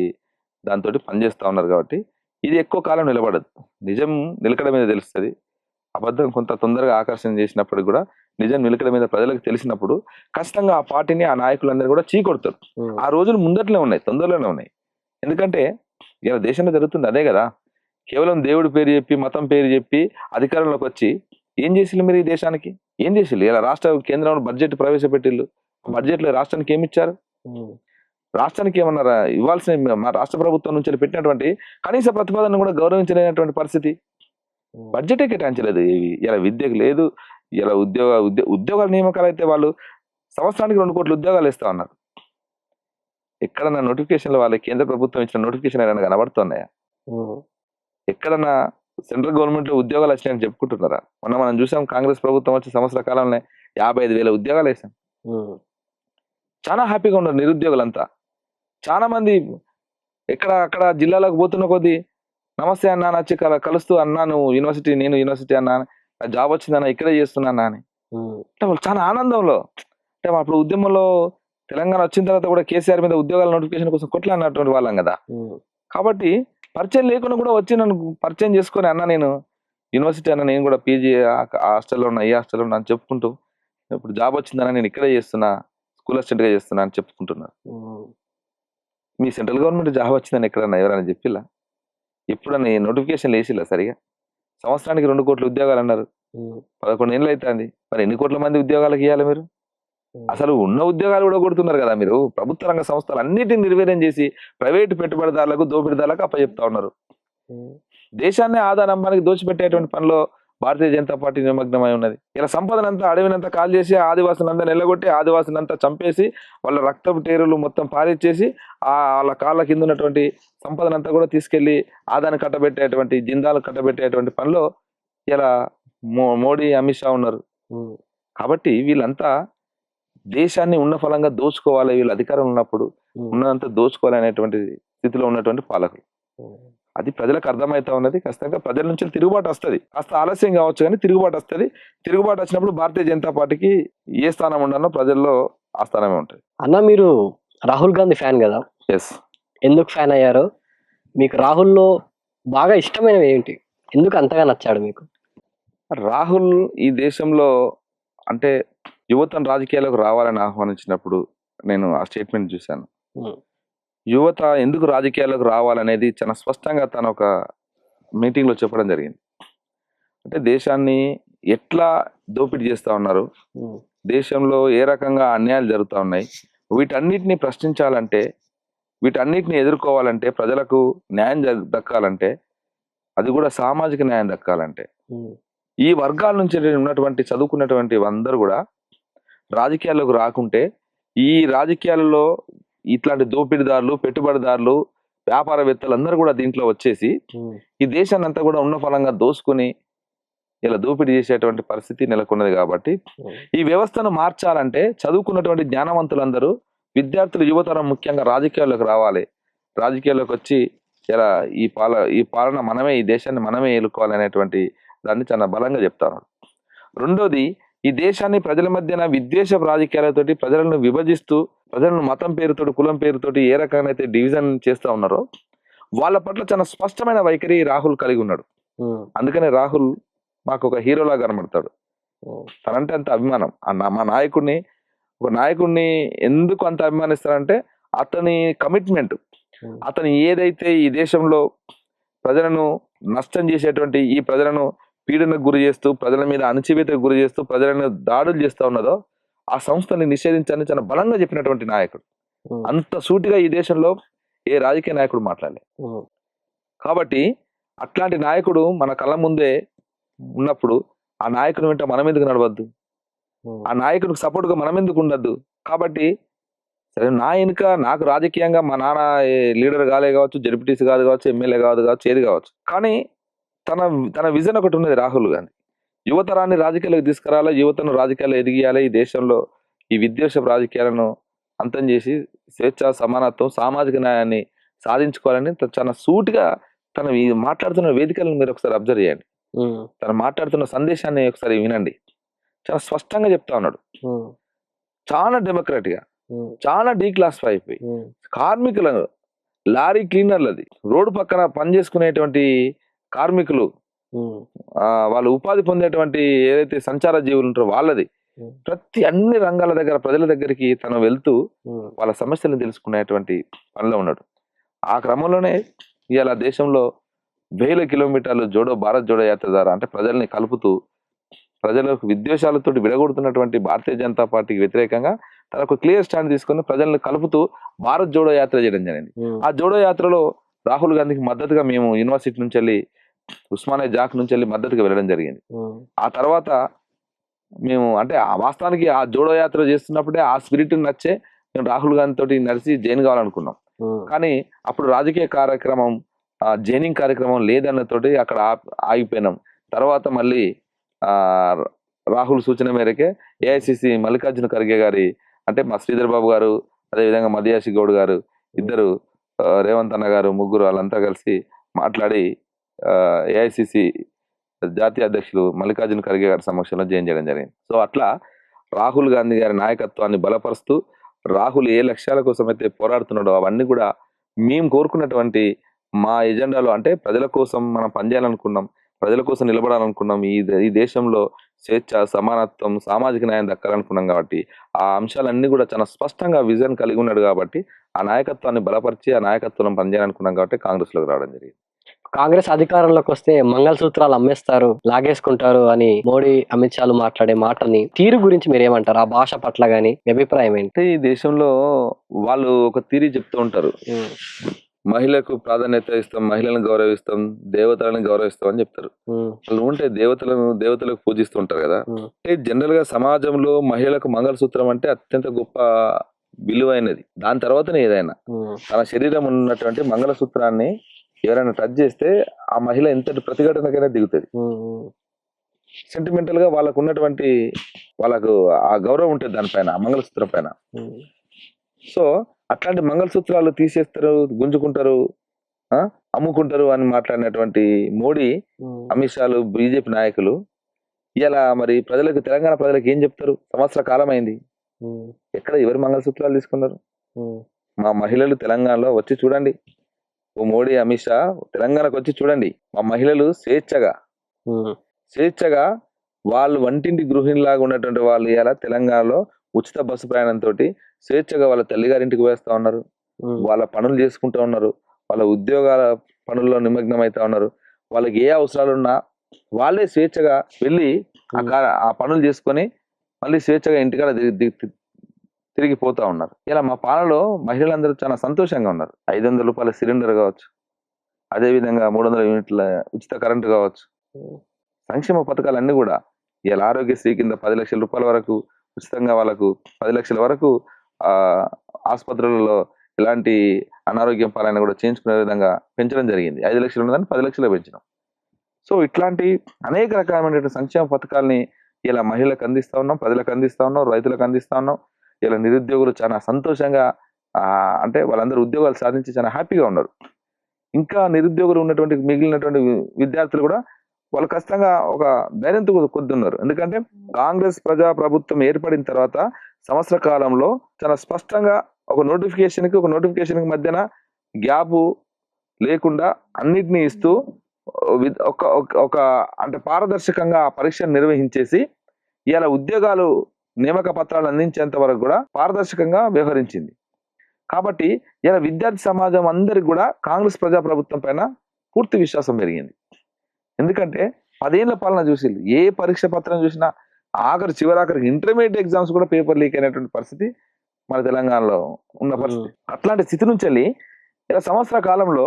దాంతో పనిచేస్తా ఉన్నారు. కాబట్టి ఇది ఎక్కువ కాలం నిలబడదు. నిజం నిలకడ మీద తెలుస్తుంది. అబద్ధం కొంత తొందరగా ఆకర్షణ చేసినప్పుడు కూడా నిజం నిలకడ మీద ప్రజలకు తెలిసినప్పుడు ఖచ్చితంగా ఆ పార్టీని, ఆ నాయకులందరూ కూడా చీకొడతారు. ఆ రోజులు ముందట్లే ఉన్నాయి, తొందరలోనే ఉన్నాయి. ఎందుకంటే ఇలా దేశంలో జరుగుతుంది అదే కదా. కేవలం దేవుడి పేరు చెప్పి, మతం పేరు చెప్పి అధికారంలోకి వచ్చి ఏం చేసిల్లు మీరు? ఈ దేశానికి ఏం చేసిల్లు? ఇలా కేంద్రంలో బడ్జెట్ ప్రవేశపెట్టిల్లు. బడ్జెట్ లో రాష్ట్రానికి ఏమి ఇచ్చారు? రాష్ట్రానికి ఏమన్నారా ఇవ్వాల్సిన మా రాష్ట్ర ప్రభుత్వం నుంచి పెట్టినటువంటి కనీస ప్రతిపాదన కూడా గౌరవించలేనటువంటి పరిస్థితి. బడ్జెటే కేటాయించలేదు. ఇలా విద్యకు లేదు, ఇలా ఉద్యోగాల నియామకాలు అయితే వాళ్ళు సంవత్సరానికి 2 కోట్ల ఉద్యోగాలు ఇస్తా ఉన్నారు. ఎక్కడన్నా నోటిఫికేషన్లు వాళ్ళ కేంద్ర ప్రభుత్వం ఇచ్చిన నోటిఫికేషన్ ఏమైనా కనబడుతున్నాయా? ఎక్కడన్నా సెంట్రల్ గవర్నమెంట్ లో ఉద్యోగాలు వచ్చినాయని చెప్పుకుంటున్నారా? మనం చూసాం, కాంగ్రెస్ ప్రభుత్వం వచ్చి సంవత్సర కాలంలో 55,000 ఉద్యోగాలు వేసాం. చాలా హ్యాపీగా ఉన్నారు నిరుద్యోగులంతా. చాలా మంది అక్కడ జిల్లాలకు పోతున్న కొద్దీ నమస్తే అన్నా వచ్చి కలుస్తూ, అన్నా నువ్వు యూనివర్సిటీ, నేను యూనివర్సిటీ అన్నా, జాబ్ వచ్చిందన్నా, ఇక్కడే చేస్తున్నా అని. అంటే వాళ్ళు చాలా ఆనందంలో. అంటే అప్పుడు ఉద్యమంలో తెలంగాణ వచ్చిన తర్వాత కూడా కేసీఆర్ మీద ఉద్యోగాల నోటిఫికేషన్ కోసం కొట్లాడినటువంటి వాళ్ళం కదా. కాబట్టి పరిచయం లేకుండా కూడా వచ్చి నన్ను పరిచయం చేసుకొని, అన్న నేను యూనివర్సిటీ అన్న, నేను కూడా పీజీ హాస్టల్లో ఉన్నా, ఈ హాస్టల్లో ఉన్నా అని చెప్పుకుంటూ, ఇప్పుడు జాబ్ వచ్చిందన్నా నేను ఇక్కడే చేస్తున్నా, స్కూల్ అసిస్టెంట్ గా చేస్తున్నా అని చెప్పుకుంటున్నారు. మీ సెంట్రల్ గవర్నమెంట్ జాబ్ వచ్చిందని ఎక్కడన్నా ఎవరైనా చెప్పిలా? ఎప్పుడన్నా నోటిఫికేషన్ వేసిల్లా సరిగా? సంవత్సరానికి 2 కోట్ల ఉద్యోగాలు అన్నారు. 11 ఏళ్ళు అవుతుంది. మరి ఎన్ని కోట్ల మంది ఉద్యోగాలకు ఇవ్వాలి మీరు? అసలు ఉన్న ఉద్యోగాలు కూడా కొడుతున్నారు కదా మీరు. ప్రభుత్వ రంగ సంస్థలు అన్నిటిని నిర్వీర్యం చేసి ప్రైవేటు పెట్టుబడిదారులకు, దోపిడీదారులకు అప్పచెప్తా ఉన్నారు. దేశాన్ని ఆదానంబానికి దోచిపెట్టేటువంటి పనిలో భారతీయ జనతా పార్టీ నిమగ్నమై ఉన్నది. ఇలా సంపదనంతా, అడవినంతా కాల్ చేసి ఆదివాసులంతా నిలగొట్టి, ఆదివాసులంతా చంపేసి, వాళ్ళ రక్తపు టేరులు మొత్తం పారిచ్చేసి, వాళ్ళ కాళ్ళ కింద ఉన్నటువంటి సంపదనంతా కూడా తీసుకెళ్లి ఆదాన్ని కట్టబెట్టేటువంటి, జిందాలు కట్టబెట్టేటువంటి పనిలో ఇలా మోడీ, అమిత్ షా ఉన్నారు. కాబట్టి వీళ్ళంతా దేశాన్ని ఉన్న ఫలంగా దోచుకోవాలి, వీళ్ళు అధికారం ఉన్నప్పుడు ఉన్నదంతా దోచుకోవాలి అనేటువంటి స్థితిలో ఉన్నటువంటి పాలకులు. అది ప్రజలకు అర్థమవుతా ఉన్నది. ఖచ్చితంగా ప్రజల నుంచి తిరుగుబాటు వస్తుంది. కాస్త ఆలస్యం కావచ్చు కానీ తిరుగుబాటు వస్తుంది. తిరుగుబాటు వచ్చినప్పుడు భారతీయ జనతా పార్టీకి ఏ స్థానం ఉండాలో ప్రజల్లో ఆ స్థానమే ఉంటుంది. అన్న, మీరు రాహుల్ గాంధీ ఫ్యాన్ కదా? ఎస్. ఎందుకు ఫ్యాన్ అయ్యారు? మీకు రాహుల్లో బాగా ఇష్టమైనవి ఏంటి? ఎందుకు అంతగా నచ్చాడు మీకు? రాహుల్ ఈ దేశంలో అంటే యువతను రాజకీయాలకు రావాలని ఆహ్వానించినప్పుడు నేను ఆ స్టేట్మెంట్ చూశాను. యువత ఎందుకు రాజకీయాలకు రావాలనేది చాలా స్పష్టంగా తను ఒక మీటింగ్ లో చెప్పడం జరిగింది. అంటే దేశాన్ని ఎట్లా దోపిడీ చేస్తా ఉన్నారు, దేశంలో ఏ రకంగా అన్యాయాలు జరుగుతూ ఉన్నాయి, వీటన్నిటిని ప్రశ్నించాలంటే, వీటన్నిటిని ఎదుర్కోవాలంటే, ప్రజలకు న్యాయం దక్కాలంటే, అది కూడా సామాజిక న్యాయం దక్కాలంటే, ఈ వర్గాల నుంచి ఉన్నటువంటి చదువుకున్నటువంటి అందరూ కూడా రాజకీయాల్లోకి రాకుంటే, ఈ రాజకీయాలలో ఇట్లాంటి దోపిడీదారులు, పెట్టుబడిదారులు, వ్యాపారవేత్తలు అందరూ కూడా దీంట్లో వచ్చేసి ఈ దేశాన్ని అంతా కూడా ఉన్న ఫలంగా దోసుకుని ఇలా దోపిడీ చేసేటువంటి పరిస్థితి నెలకొన్నది. కాబట్టి ఈ వ్యవస్థను మార్చాలంటే చదువుకున్నటువంటి జ్ఞానవంతులందరూ, విద్యార్థులు, యువతరం ముఖ్యంగా రాజకీయాల్లోకి రావాలి. రాజకీయాల్లోకి వచ్చి ఇలా ఈ పాలన మనమే, ఈ దేశాన్ని మనమే ఏలుకోవాలనేటువంటి దాన్ని చాలా బలంగా చెప్తాను. రెండోది, ఈ దేశాన్ని ప్రజల మధ్యన విద్వేష రాజకీయాలతోటి ప్రజలను విభజిస్తూ, ప్రజలను మతం పేరుతోటి, కులం పేరుతోటి ఏ రకంగా అయితే డివిజన్ చేస్తా ఉన్నారో వాళ్ళ పట్ల చాలా స్పష్టమైన వైఖరి రాహుల్ కలిగి ఉన్నాడు. అందుకనే రాహుల్ మాకు ఒక హీరోలా కనబడతాడు. తనంటే అంత అభిమానం. మా నాయకుడిని ఎందుకు అంత అభిమానిస్తారంటే అతని కమిట్మెంట్, అతను ఏదైతే ఈ దేశంలో ప్రజలను నష్టం చేసేటువంటి, ఈ ప్రజలను పీడనకు గురి చేస్తూ, ప్రజల మీద అణచివేతకు గురి చేస్తూ, ప్రజలను దాడులు చేస్తూ ఉన్నదో ఆ సంస్థని నిషేధించాలని చాలా బలంగా చెప్పినటువంటి నాయకుడు. అంత సూటిగా ఈ దేశంలో ఏ రాజకీయ నాయకుడు మాట్లాడలేదు. కాబట్టి అట్లాంటి నాయకుడు మన కళ్ళ ముందే ఉన్నప్పుడు ఆ నాయకుని వెంట మనం ఎందుకు నడవద్దు? ఆ నాయకుడికి సపోర్ట్ గా మనం ఎందుకు ఉండద్దు? కాబట్టి సరే, నా వెనుక నాకు రాజకీయంగా మా నాన్న లీడర్ కాలే కావచ్చు, జడ్పీటీసీ కాదు కావచ్చు, ఎమ్మెల్యే కావచ్చు, ఏది కావచ్చు, కానీ తన విజన్ ఒకటి ఉన్నది రాహుల్ గాంధీ. యువతరాన్ని రాజకీయాలకు తీసుకురావాలి, యువతను రాజకీయాలు ఎదిగియాలి, ఈ దేశంలో ఈ విద్వేష రాజకీయాలను అంతం చేసి స్వేచ్ఛ, సమానత్వం, సామాజిక న్యాయాన్ని సాధించుకోవాలని చాలా సూటిగా తన మాట్లాడుతున్న వేదికలను మీరు ఒకసారి అబ్జర్వ్ చేయండి. తను మాట్లాడుతున్న సందేశాన్ని ఒకసారి వినండి. చాలా స్పష్టంగా చెప్తా ఉన్నాడు. చాలా డెమోక్రాటిక్ గా, చాలా డీక్లాసిఫై అయిపోయి కార్మికులను, లారీ క్లీనర్లది, రోడ్డు పక్కన పనిచేసుకునేటువంటి కార్మికులు, వాళ్ళు ఉపాధి పొందేటువంటి ఏదైతే సంచార జీవులు ఉంటారో వాళ్ళది, ప్రతి అన్ని రంగాల దగ్గర ప్రజల దగ్గరికి తను వెళ్తూ వాళ్ళ సమస్యలను తెలుసుకునేటువంటి పనిలో ఉన్నాడు. ఆ క్రమంలోనే ఇవాళ దేశంలో వేల కిలోమీటర్లు భారత్ జోడో యాత్ర ద్వారా, అంటే ప్రజల్ని కలుపుతూ, ప్రజలకు విద్వేషాలతో విడగొడుతున్నటువంటి భారతీయ జనతా పార్టీకి వ్యతిరేకంగా తనకు క్లియర్ స్టాండ్ తీసుకొని ప్రజల్ని కలుపుతూ భారత్ జోడో యాత్ర చేయడం జరిగింది. ఆ జోడో యాత్రలో రాహుల్ గాంధీకి మద్దతుగా మేము యూనివర్సిటీ నుంచి వెళ్ళి, ఉస్మానియా జాక్ నుంచి వెళ్ళి మద్దతుగా వెళ్ళడం జరిగింది. ఆ తర్వాత మేము, అంటే వాస్తవానికి ఆ జోడో యాత్ర చేస్తున్నప్పుడే ఆ స్పిరిట్ నచ్చే మేము రాహుల్ గాంధీ తోటి నడిచి జైన్ కావాలనుకున్నాం. కానీ అప్పుడు రాజకీయ కార్యక్రమం, జైనింగ్ కార్యక్రమం లేదన్నతోటి అక్కడ ఆగిపోయినాం. తర్వాత మళ్ళీ రాహుల్ సూచన మేరకే ఏఐసిసి మల్లికార్జున ఖర్గే గారి, అంటే మా శ్రీధర్ బాబు గారు, అదేవిధంగా మదియాసి గౌడ్ గారు, ఇద్దరు, రేవంత్ అన్న గారు, ముగ్గురు, వాళ్ళంతా కలిసి మాట్లాడి ఏఐసిసి జాతీయ అధ్యక్షులు మల్లికార్జున ఖర్గే గారి సమక్షంలో జాయిన్ చేయడం జరిగింది. సో అట్లా రాహుల్ గాంధీ గారి నాయకత్వాన్ని బలపరుస్తూ, రాహుల్ ఏ లక్ష్యాల కోసం అయితే పోరాడుతున్నాడో అవన్నీ కూడా మేము కోరుకున్నటువంటి మా ఎజెండాలో, అంటే ప్రజల కోసం మనం పనిచేయాలనుకున్నాం, ప్రజల కోసం నిలబడాలనుకున్నాం, ఈ దేశంలో స్వేచ్ఛ, సమానత్వం, సామాజిక న్యాయం దక్కాలనుకున్నాం. కాబట్టి ఆ అంశాలన్నీ కూడా చాలా స్పష్టంగా విజన్ కలిగి ఉన్నాడు. కాబట్టి ఆ నాయకత్వాన్ని బలపరిచి ఆ నాయకత్వం పనిచేయాలనుకున్నాం. కాబట్టి కాంగ్రెస్ లోకి రావడం జరిగింది. కాంగ్రెస్ అధికారంలోకి వస్తే మంగళసూత్రాలు అమ్మేస్తారు, లాగేసుకుంటారు అని మోడీ, అమిత్ షాలు మాట్లాడే మాటని తీరు గురించి మీరు ఏమంటారు? ఆ భాష పట్ల గానీ మీ అభిప్రాయం ఏంటి? ఈ దేశంలో వాళ్ళు ఒక తీరి చెప్తూ ఉంటారు, మహిళకు ప్రాధాన్యత ఇస్తాం, మహిళలను గౌరవిస్తాం, దేవతలను గౌరవిస్తాం అని చెప్తారు. వాళ్ళు ఉంటే దేవతలకు పూజిస్తూ ఉంటారు కదా. అంటే జనరల్ గా సమాజంలో మహిళలకు మంగళసూత్రం అంటే అత్యంత గొప్ప విలువైనది. దాని తర్వాతనే ఏదైనా. తన శరీరం ఉన్నటువంటి మంగళసూత్రాన్ని ఎవరైనా టచ్ చేస్తే ఆ మహిళ ఎంతటి ప్రతిఘటనకైనా దిగుతుంది. సెంటిమెంటల్ గా వాళ్ళకు ఉన్నటువంటి, వాళ్ళకు ఆ గౌరవం ఉంటుంది దానిపైన, ఆ మంగళసూత్రం పైన. సో అట్లాంటి మంగళసూత్రాలు తీసేస్తారు, గుంజుకుంటారు, అమ్ముకుంటారు అని మాట్లాడినటువంటి మోడీ, అమిత్ షాలు, బీజేపీ నాయకులు ఇలా మరి ప్రజలకు, తెలంగాణ ప్రజలకు ఏం చెప్తారు? సంవత్సర కాలం అయింది, ఎక్కడ ఎవరు మంగళసూత్రాలు తీసుకున్నారు? మా మహిళలు తెలంగాణలో వచ్చి చూడండి, ఓ మోడీ, అమిత్ షా తెలంగాణకు వచ్చి చూడండి, మా మహిళలు స్వేచ్ఛగా వాళ్ళు వంటింటి గృహిణిలాగా ఉన్నటువంటి వాళ్ళు ఇలా తెలంగాణలో ఉచిత బస్సు ప్రయాణంతో స్వేచ్ఛగా వాళ్ళ తల్లిగారింటికి వేస్తా ఉన్నారు, వాళ్ళ పనులు చేసుకుంటూ ఉన్నారు, వాళ్ళ ఉద్యోగాల పనుల్లో నిమగ్నం అవుతా ఉన్నారు. వాళ్ళకి ఏ అవసరాలున్నా వాళ్ళే స్వేచ్ఛగా వెళ్ళి ఆ పనులు చేసుకొని మళ్ళీ స్వేచ్ఛగా ఇంటికాడ తిరిగిపోతా ఉన్నారు. ఇలా మా పాలనలో మహిళలందరూ చాలా సంతోషంగా ఉన్నారు. 500 రూపాయల సిలిండర్ కావచ్చు, అదేవిధంగా 300 యూనిట్ల ఉచిత కరెంటు కావచ్చు, సంక్షేమ పథకాలన్నీ కూడా. ఇలా ఆరోగ్యశ్రీ కింద 10 లక్షల రూపాయల వరకు ఉచితంగా, వాళ్ళకు 10 లక్షల వరకు ఆసుపత్రులలో ఎలాంటి అనారోగ్యం పాలైనా కూడా చేయించుకునే విధంగా పెంచడం జరిగింది. 5 లక్షలు ఉన్నదాన్ని 10 లక్షలు పెంచినాం. సో ఇట్లాంటి అనేక రకమైనటువంటి సంక్షేమ పథకాలని ఇలా మహిళలకు అందిస్తా ఉన్నాం, ప్రజలకు అందిస్తా ఉన్నాం, రైతులకు అందిస్తా ఉన్నాం. ఇలా నిరుద్యోగులు చాలా సంతోషంగా అంటే వాళ్ళందరూ ఉద్యోగాలు సాధించి చాలా హ్యాపీగా ఉన్నారు. ఇంకా నిరుద్యోగులు ఉన్నటువంటి మిగిలినటువంటి విద్యార్థులు కూడా వాళ్ళు ఖచ్చితంగా ఒక ధైర్యంతో కొద్దున్నారు. ఎందుకంటే కాంగ్రెస్ ప్రజా ప్రభుత్వం ఏర్పడిన తర్వాత సంవత్సర కాలంలో చాలా స్పష్టంగా ఒక నోటిఫికేషన్ కి మధ్యన గ్యాప్ లేకుండా అన్నిటినీ ఇస్తూ ఒక అంటే పారదర్శకంగా ఆ పరీక్షను నిర్వహించేసి ఇలా ఉద్యోగాలు నియామక పత్రాలు అందించేంత వరకు కూడా పారదర్శకంగా వ్యవహరించింది. కాబట్టి ఇలా విద్యార్థి సమాజం అందరికి కూడా కాంగ్రెస్ ప్రజా ప్రభుత్వం పైన పూర్తి విశ్వాసం పెరిగింది. ఎందుకంటే 10 ఏళ్ల పాలన చూసి ఏ పరీక్ష పత్రం చూసినా చివరాఖరికి ఇంటర్మీడియట్ ఎగ్జామ్స్ కూడా పేపర్ లీక్ అయినటువంటి పరిస్థితి మన తెలంగాణలో ఉన్న పరిస్థితి. అట్లాంటి స్థితి నుంచి వెళ్ళి ఇలా సంవత్సర కాలంలో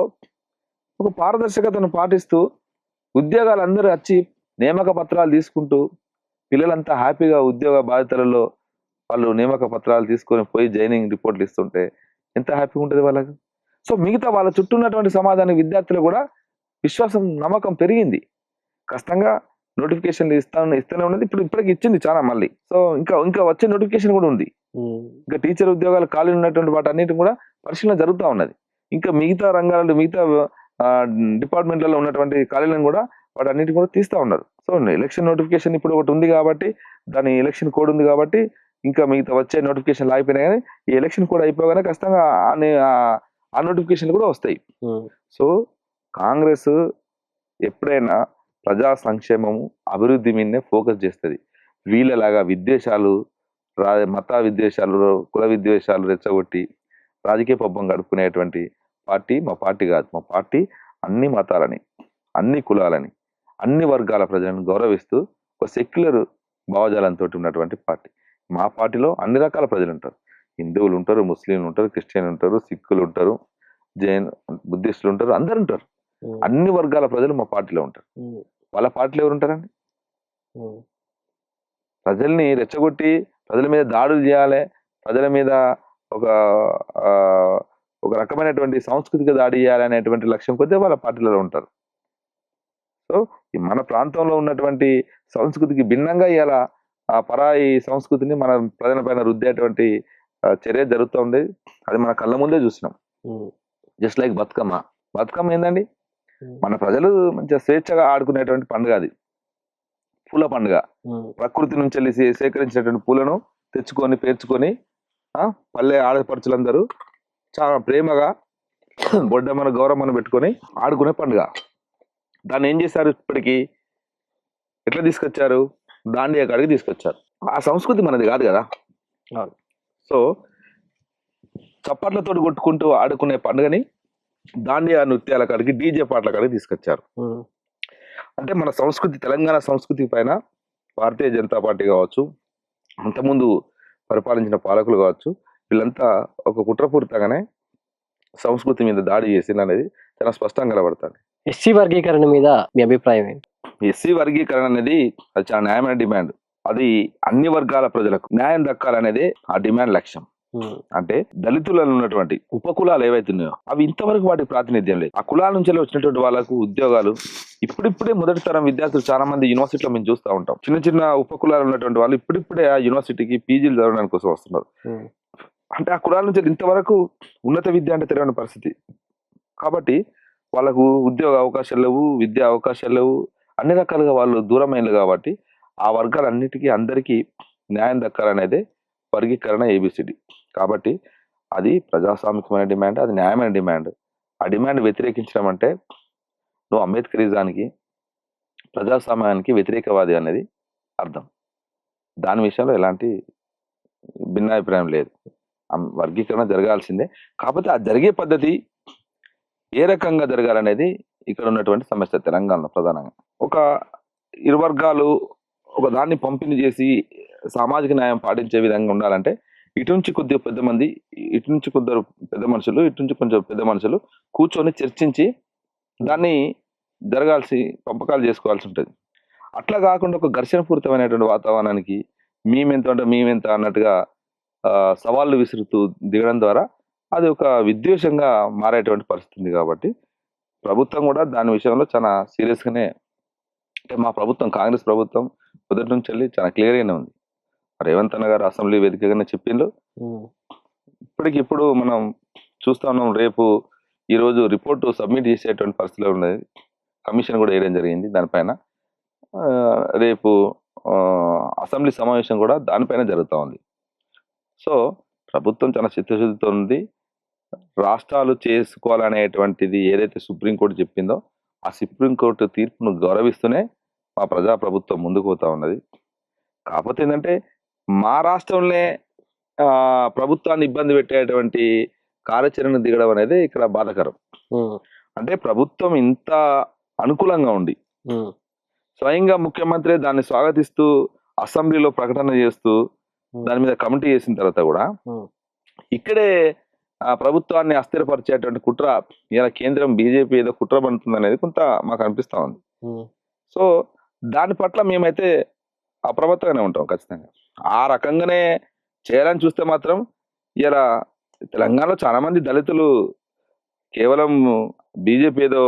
ఒక పారదర్శకతను పాటిస్తూ ఉద్యోగాలు అందరూ వచ్చి నియామక పత్రాలు తీసుకుంటూ పిల్లలంతా హ్యాపీగా ఉద్యోగ బాధ్యతలలో వాళ్ళు నియామక పత్రాలు తీసుకొని పోయి జాయినింగ్ రిపోర్ట్లు ఇస్తుంటే ఎంత హ్యాపీగా ఉంటుంది వాళ్ళకు. సో మిగతా వాళ్ళ చుట్టూ ఉన్నటువంటి సమాజానికి విద్యార్థులు కూడా విశ్వాసం నమ్మకం పెరిగింది. కష్టంగా నోటిఫికేషన్ ఇస్తూనే ఉన్నది. ఇప్పటికి ఇచ్చింది చాలా మళ్ళీ. సో ఇంకా వచ్చే నోటిఫికేషన్ కూడా ఉంది. ఇంకా టీచర్ ఉద్యోగాలు ఖాళీ ఉన్నటువంటి వాటి అన్నిటి కూడా పరిశీలన జరుగుతూ ఉన్నది. ఇంకా మిగతా రంగాలలో మిగతా డిపార్ట్మెంట్లలో ఉన్నటువంటి ఖాళీలను కూడా వాటి అన్నిటి కూడా తీస్తూ ఉన్నారు. సో ఎలక్షన్ నోటిఫికేషన్ ఇప్పుడు ఒకటి ఉంది కాబట్టి దాని ఎలక్షన్ కోడ్ ఉంది కాబట్టి ఇంకా మిగతా వచ్చే నోటిఫికేషన్లు అయిపోయినాయి. కానీ ఈ ఎలక్షన్ కోడ్ అయిపోగానే ఖచ్చితంగా ఆ నోటిఫికేషన్లు కూడా వస్తాయి. సో కాంగ్రెస్ ఎప్పుడైనా ప్రజా సంక్షేమము అభివృద్ధి మీదనే ఫోకస్ చేస్తుంది. వీళ్ళలాగా విద్వేషాలు మత విద్వేషాలు కుల విద్వేషాలు రెచ్చగొట్టి రాజకీయ పబ్బం గడుపుకునేటువంటి పార్టీ మా పార్టీ కాదు. మా పార్టీ అన్ని మతాలని, అన్ని కులాలని, అన్ని వర్గాల ప్రజలను గౌరవిస్తూ ఒక సెక్యులర్ భావజాలంతో ఉన్నటువంటి పార్టీ. మా పార్టీలో అన్ని రకాల ప్రజలు ఉంటారు. హిందువులు ఉంటారు, ముస్లింలు ఉంటారు, క్రిస్టియన్లు ఉంటారు, సిక్కులు ఉంటారు, జైన్ బుద్ధిస్టులు ఉంటారు, అందరు ఉంటారు. అన్ని వర్గాల ప్రజలు మా పార్టీలో ఉంటారు. వాళ్ళ పార్టీలో ఎవరు ఉంటారండి? ప్రజల్ని రెచ్చగొట్టి ప్రజల మీద దాడులు చేయాలి, ప్రజల మీద ఒక రకమైనటువంటి సాంస్కృతిక దాడి చేయాలి అనేటువంటి లక్ష్యం కొద్దీ వాళ్ళ పార్టీలలో ఉంటారు. సో మన ప్రాంతంలో ఉన్నటువంటి సంస్కృతికి భిన్నంగా ఇలా ఆ పరాయి సంస్కృతిని మన ప్రజల పైన రుద్దేటువంటి చర్య జరుగుతూ ఉంది. అది మన కళ్ళ ముందే చూసినాం. జస్ట్ లైక్ బతుకమ్మ ఏందండి? మన ప్రజలు మంచిగా స్వేచ్ఛగా ఆడుకునేటువంటి పండుగ. అది పూల పండుగ. ప్రకృతి నుంచి వెళ్ళి సేకరించినటువంటి పూలను తెచ్చుకొని పేర్చుకొని పల్లె ఆడపడుచులందరూ చాలా ప్రేమగా బొడ్డమ్మను గౌరమ్మను పెట్టుకొని ఆడుకునే పండుగ. దాన్ని ఏం చేశారు? ఇప్పటికీ ఎట్లా తీసుకొచ్చారు? దాండియా కాడికి తీసుకొచ్చారు. ఆ సంస్కృతి మనది కాదు కదా. సో చప్పట్లతో కొట్టుకుంటూ ఆడుకునే పండుగని దాండియా నృత్యాల కాడికి, డీజే పాటల కాడికి తీసుకొచ్చారు. అంటే మన సంస్కృతి, తెలంగాణ సంస్కృతి పైన భారతీయ జనతా పార్టీ కావచ్చు, అంతకుముందు పరిపాలించిన పాలకులు కావచ్చు, వీళ్ళంతా ఒక కుట్రపూరితంగానే సంస్కృతి మీద దాడి చేసింది అనేది చాలా స్పష్టంగా కనబడుతుంది. ఎస్సీ వర్గీకరణ మీద మీ అభిప్రాయం ఏంటి? ఎస్సీ వర్గీకరణ అనేది అది చాలా న్యాయమైన డిమాండ్. అది అన్ని వర్గాల ప్రజలకు న్యాయం దక్కాలనేది ఆ డిమాండ్ లక్ష్యం. అంటే దళితులలో ఉన్నటువంటి ఉపకులాలు ఏవైతే ఉన్నాయో అవి ఇంతవరకు వాటికి ప్రాతినిధ్యం లేదు. ఆ కులాల నుంచి వచ్చినటువంటి వాళ్ళకు ఉద్యోగాలు ఇప్పుడిప్పుడే మొదటి తరం విద్యార్థులు చాలా మంది యూనివర్సిటీలో మేము చూస్తూ ఉంటాం. చిన్న ఉపకులాలు ఉన్నటువంటి వాళ్ళు ఇప్పుడిప్పుడే ఆ యూనివర్సిటీకి పీజీలు చదవడానికి కోసం వస్తున్నారు. అంటే ఆ కులాల నుంచి ఇంతవరకు ఉన్నత విద్య అంటే తెలియని పరిస్థితి. కాబట్టి వాళ్ళకు ఉద్యోగ అవకాశాలు లేవు, విద్యా అవకాశాలు లేవు, అన్ని రకాలుగా వాళ్ళు దూరమైనలు. కాబట్టి ఆ వర్గాలన్నిటికీ అందరికీ న్యాయం దక్కాలనేదే వర్గీకరణ ఏబిసిడి. కాబట్టి అది ప్రజాస్వామికమైన డిమాండ్, అది న్యాయమైన డిమాండ్. ఆ డిమాండ్ వ్యతిరేకించడం అంటే నువ్వు అంబేద్కరిజానికి, ప్రజాస్వామ్యానికి వ్యతిరేకవాది అనేది అర్థం. దాని విషయంలో ఎలాంటి భిన్నాభిప్రాయం లేదు. వర్గీకరణ జరగాల్సిందే. కాకపోతే ఆ జరిగే పద్ధతి ఏ రకంగా జరగాలనేది ఇక్కడ ఉన్నటువంటి సమస్య తెలంగాణలో ప్రధానంగా. ఒక ఇరు వర్గాలు ఒక దాన్ని పంపిణీ చేసి సామాజిక న్యాయం పాటించే విధంగా ఉండాలంటే ఇటు నుంచి కొద్దిగా పెద్ద మంది, ఇటు నుంచి కొందరు పెద్ద మనుషులు, ఇటు నుంచి కొంచెం పెద్ద మనుషులు కూర్చొని చర్చించి దాన్ని పంపకాలు చేసుకోవాల్సి ఉంటుంది. అట్లా కాకుండా ఒక ఘర్షణపూరితమైనటువంటి వాతావరణానికి మేమెంత అన్నట్టుగా సవాళ్ళు విసురుతూ దిగడం ద్వారా అది ఒక విద్వేషంగా మారేటువంటి పరిస్థితి ఉంది. కాబట్టి ప్రభుత్వం కూడా దాని విషయంలో చాలా సీరియస్గానే అంటే మా ప్రభుత్వం కాంగ్రెస్ ప్రభుత్వం మొదటి నుంచి వెళ్ళి చాలా క్లియర్గానే ఉంది. రేవంత్ అన్న గారు అసెంబ్లీ వేదికగానే చెప్పిండ్రు. ఇప్పటికిప్పుడు మనం చూస్తా ఉన్నాం. రేపు ఈరోజు రిపోర్టు సబ్మిట్ చేసేటువంటి పరిస్థితిలో ఉన్నది. కమిషన్ కూడా వేయడం జరిగింది దానిపైన. రేపు అసెంబ్లీ సమావేశం కూడా దానిపైన జరుగుతూ ఉంది. సో ప్రభుత్వం చాలా చిత్తశుద్ధితో ఉంది. రాష్ట్రాలు చేసుకోవాలనేటువంటిది ఏదైతే సుప్రీంకోర్టు చెప్పిందో ఆ సుప్రీంకోర్టు తీర్పును గౌరవిస్తూనే మా ప్రజాప్రభుత్వం ముందుకు పోతా ఉన్నది. కాకపోతే ఏంటంటే మా రాష్ట్రంలో ప్రభుత్వాన్ని ఇబ్బంది పెట్టేటువంటి కార్యాచరణ దిగడం అనేది ఇక్కడ బాధాకరం. అంటే ప్రభుత్వం ఇంత అనుకూలంగా ఉండి స్వయంగా ముఖ్యమంత్రి దాన్ని స్వాగతిస్తూ అసెంబ్లీలో ప్రకటన చేస్తూ దాని మీద కమిటీ చేసిన తర్వాత కూడా ఇక్కడే ప్రభుత్వాన్ని అస్థిరపరిచేటువంటి కుట్ర ఇలా కేంద్రం బీజేపీ ఏదో కుట్ర పడుతుంది అనేది కొంత మాకు అనిపిస్తా ఉంది. సో దాని పట్ల మేమైతే అప్రమత్తంగానే ఉంటాం ఖచ్చితంగా. ఆ రకంగానే చేయాలని చూస్తే మాత్రం ఇలా తెలంగాణలో చాలా మంది దళితులు కేవలం బీజేపీ ఏదో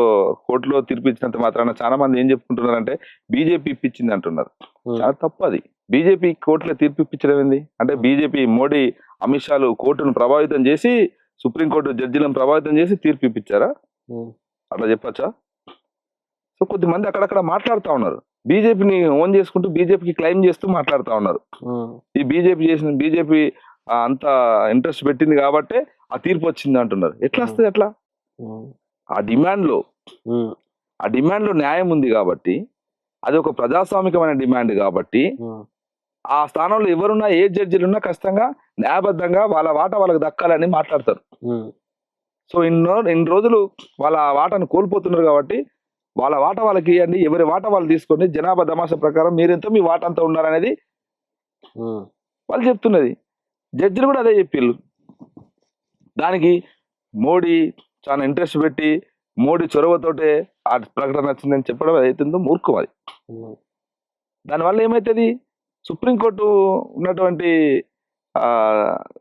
కోర్టులో తీర్పు ఇచ్చినంత మాత్రాన చాలా మంది ఏం చెప్పుకుంటున్నారంటే బీజేపీ ఇప్పించింది అంటున్నారు. చాలా తప్పు అది. బీజేపీ కోర్టులో తీర్పు ఇప్పించడం ఏంది? అంటే బీజేపీ మోడీ అమిత్ షాలు కోర్టును ప్రభావితం చేసి సుప్రీంకోర్టు జడ్జిలను ప్రభావితం చేసి తీర్పు ఇప్పించారా? అట్లా చెప్పచ్చా? సో కొద్దిమంది అక్కడక్కడ మాట్లాడుతూ ఉన్నారు. బీజేపీని ఓన్ చేసుకుంటూ బీజేపీకి క్లెయిమ్ చేస్తూ మాట్లాడుతూ ఉన్నారు. ఈ బీజేపీ అంత ఇంట్రెస్ట్ పెట్టింది కాబట్టి ఆ తీర్పు వచ్చింది అంటున్నారు. ఎట్లా వస్తుంది? ఎట్లా? ఆ డిమాండ్ లో న్యాయం ఉంది కాబట్టి, అది ఒక ప్రజాస్వామికమైన డిమాండ్ కాబట్టి ఆ స్థానంలో ఎవరున్నా ఏ జడ్జిలున్నా ఖచ్చితంగా న్యాయబద్ధంగా వాళ్ళ వాటా వాళ్ళకి దక్కాలని మాట్లాడతారు. సో ఇన్ని రోజులు వాళ్ళ వాటాను కోల్పోతున్నారు కాబట్టి వాళ్ళ వాటా వాళ్ళకి ఇవ్వండి, ఎవరి వాటా వాళ్ళు తీసుకోండి, జనాభా తమాషా ప్రకారం మీరెంతో మీ వాటా అంతా ఉండాలనేది వాళ్ళు చెప్తున్నది. జడ్జిలు కూడా అదే చెప్పిళ్ళు. దానికి మోడీ చాలా ఇంట్రెస్ట్ పెట్టి మోడీ చొరవతోటే ఆ ప్రకటన వచ్చిందని చెప్పడం ఏదైతుందో మూర్ఖం అది. దానివల్ల ఏమవుతుంది? సుప్రీంకోర్టు ఉన్నటువంటి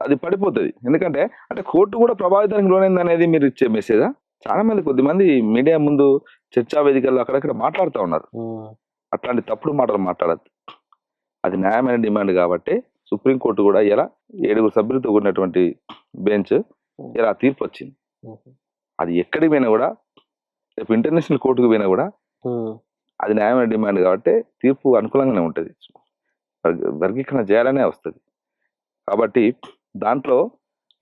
అది పడిపోతుంది. ఎందుకంటే అంటే కోర్టు కూడా ప్రభావితానికి లోనైంది అనేది మీరు ఇచ్చే మెసేజా? చాలా మంది కొద్దిమంది మీడియా ముందు చర్చా వేదికల్లో అక్కడక్కడ మాట్లాడుతూ ఉన్నారు. అట్లాంటి తప్పుడు మాటలు మాట్లాడద్దు. అది న్యాయమైన డిమాండ్ కాబట్టి సుప్రీంకోర్టు కూడా ఇలా 7 సభ్యులతో కూడినటువంటి బెంచ్ ఇలా తీర్పు వచ్చింది. అది ఎక్కడికి పోయినా కూడా, రేపు ఇంటర్నేషనల్ కోర్టుకు పోయినా కూడా అది న్యాయమైన డిమాండ్ కాబట్టి తీర్పు అనుకూలంగానే ఉంటుంది. వర్గీకరణ చేయాలనే వస్తుంది. కాబట్టి దాంట్లో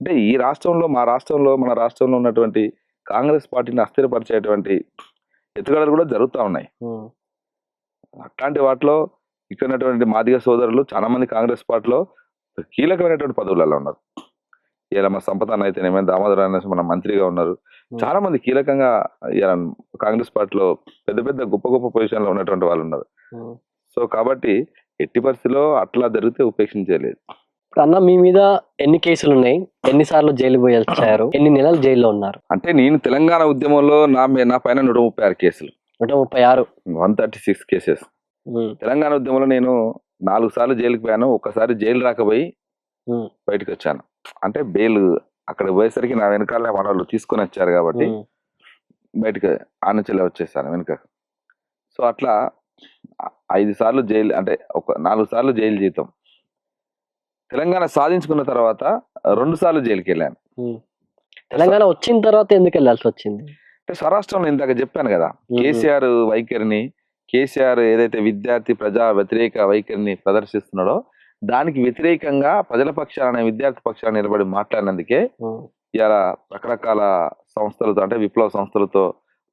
అంటే ఈ రాష్ట్రంలో మన రాష్ట్రంలో ఉన్నటువంటి కాంగ్రెస్ పార్టీని అస్థిరపరిచేటువంటి ఎత్తుగడలు కూడా జరుగుతూ ఉన్నాయి. అట్లాంటి వాటిలో ఇక్కడ ఉన్నటువంటి మాదిగ సోదరులు చాలా మంది కాంగ్రెస్ పార్టీలో కీలకమైనటువంటి పదవులలో ఉన్నారు. ఇలా మా సంపద అయితేనేమే, దామోదర్ అనేసి మన మంత్రిగా ఉన్నారు. చాలా మంది కీలకంగా కాంగ్రెస్ పార్టీలో పెద్ద గొప్ప పొజిషన్ లో ఉన్నటువంటి వాళ్ళు ఉన్నారు. సో కాబట్టి ఎట్టి పరిస్థితిలో అట్లా జరిగితే ఉపేక్షించలేదు. అన్న మీ మీద ఎన్ని కేసులు ఉన్నాయి? ఎన్నిసార్లు జైలు పోయి వచ్చారు? ఎన్ని నెలలు జైల్లో ఉన్నారు? అంటే నేను తెలంగాణ ఉద్యమంలో నా పైన 136 కేసులు. 136 136 కేసెస్. తెలంగాణ ఉద్యమంలో నేను 4 సార్లు జైలుకి పోయాను. ఒక్కసారి జైలు రాకపోయి బయటకు వచ్చాను. అంటే బెయిల్ అక్కడ పోయేసరికి నా వెనకాల మన వాళ్ళు తీసుకొని వచ్చారు కాబట్టి బయటకు ఆనచెల్ల వచ్చేసాను వెనుక. సో అట్లా 5 సార్లు జైలు, అంటే 4 సార్లు జైలు జీతం. తెలంగాణ సాధించుకున్న తర్వాత 2 సార్లు జైలుకి వెళ్ళాను. తెలంగాణ వచ్చిన తర్వాత ఎందుకు వెళ్ళాల్సి వచ్చింది? అంటే స్వరాష్ట్రంలో ఇందాక చెప్పాను కదా, కేసీఆర్ వైఖరిని, కేసీఆర్ ఏదైతే విద్యార్థి ప్రజా వ్యతిరేక వైఖరిని ప్రదర్శిస్తున్నాడో దానికి వ్యతిరేకంగా ప్రజల పక్షాన, విద్యార్థి పక్షాన నిలబడి మాట్లాడినందుకే ఇలా రకరకాల సంస్థలతో, అంటే విప్లవ సంస్థలతో,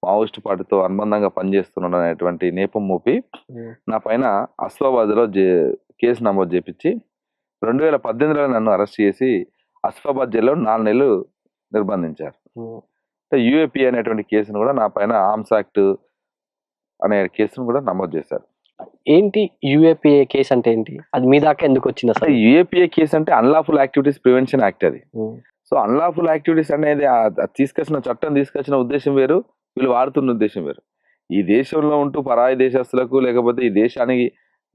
మావోయిస్టు పార్టీతో అనుబంధంగా పనిచేస్తున్నాడు అనేటువంటి నేపం మోపి నా పైన అస్ఫాబాద్ లో కేసు నమోదు చేపించి 2018లో నన్ను అరెస్ట్ చేసి అస్ఫాబాద్ జైల్లో 4 నెలలు నిర్బంధించారు. యూఏపీ అనేటువంటి కేసును కూడా నా పైన ఆర్మ్స్ యాక్ట్ అనే కేసును కూడా నమోదు చేశారు. ఏంటి యూఏపీఏ కేసు అంటే ఏంటి? అది మీ దాకా ఎందుకు వచ్చింది అసలు? యూఏపీఏ కేసు అంటే అన్లాఫుల్ యాక్టివిటీస్ ప్రివెన్షన్ యాక్ట్. అది సో అన్లాఫుల్ యాక్టివిటీస్ అనేది చట్టం తీసుకొచ్చిన ఉద్దేశం వేరు, వీళ్ళు వాడుతున్న ఉద్దేశం వేరు. ఈ దేశంలో ఉంటూ పరాయి దేశస్తులకు, లేకపోతే ఈ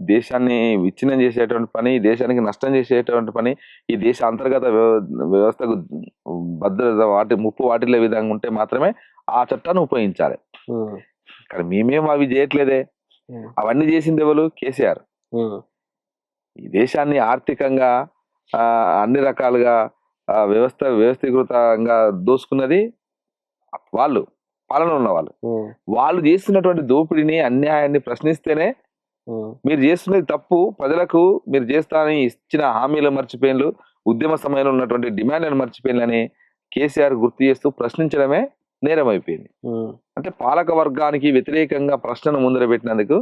దేశాన్ని విచ్ఛిన్నం చేసేటువంటి పని, ఈ దేశానికి నష్టం చేసేటువంటి పని, ఈ దేశ అంతర్గత వ్యవస్థకు భద్రత ముప్పు వాటిల్లే విధంగా ఉంటే మాత్రమే ఆ చట్టాన్ని ఉపయోగించాలి. కానీ మేమేం అవి చేయట్లేదే. అవన్నీ చేసింది ఎవరు? కేసీఆర్. ఈ దేశాన్ని ఆర్థికంగా అన్ని రకాలుగా వ్యవస్థీకృతంగా దోసుకున్నది వాళ్ళు, పాలన ఉన్న వాళ్ళు. వాళ్ళు చేస్తున్నటువంటి దోపిడీని, అన్యాయాన్ని ప్రశ్నిస్తేనే మీరు చేస్తున్నది తప్పు, ప్రజలకు మీరు చేస్తానని ఇచ్చిన హామీలు మర్చిపోయినలు, ఉద్యమ సమయంలో ఉన్నటువంటి డిమాండ్లను మర్చిపోయినని కేసీఆర్ గుర్తు చేస్తూ ప్రశ్నించడమే నేరం అయిపోయింది. అంటే పాలక వర్గానికి వ్యతిరేకంగా ప్రశ్నను ముందర పెట్టినందుకు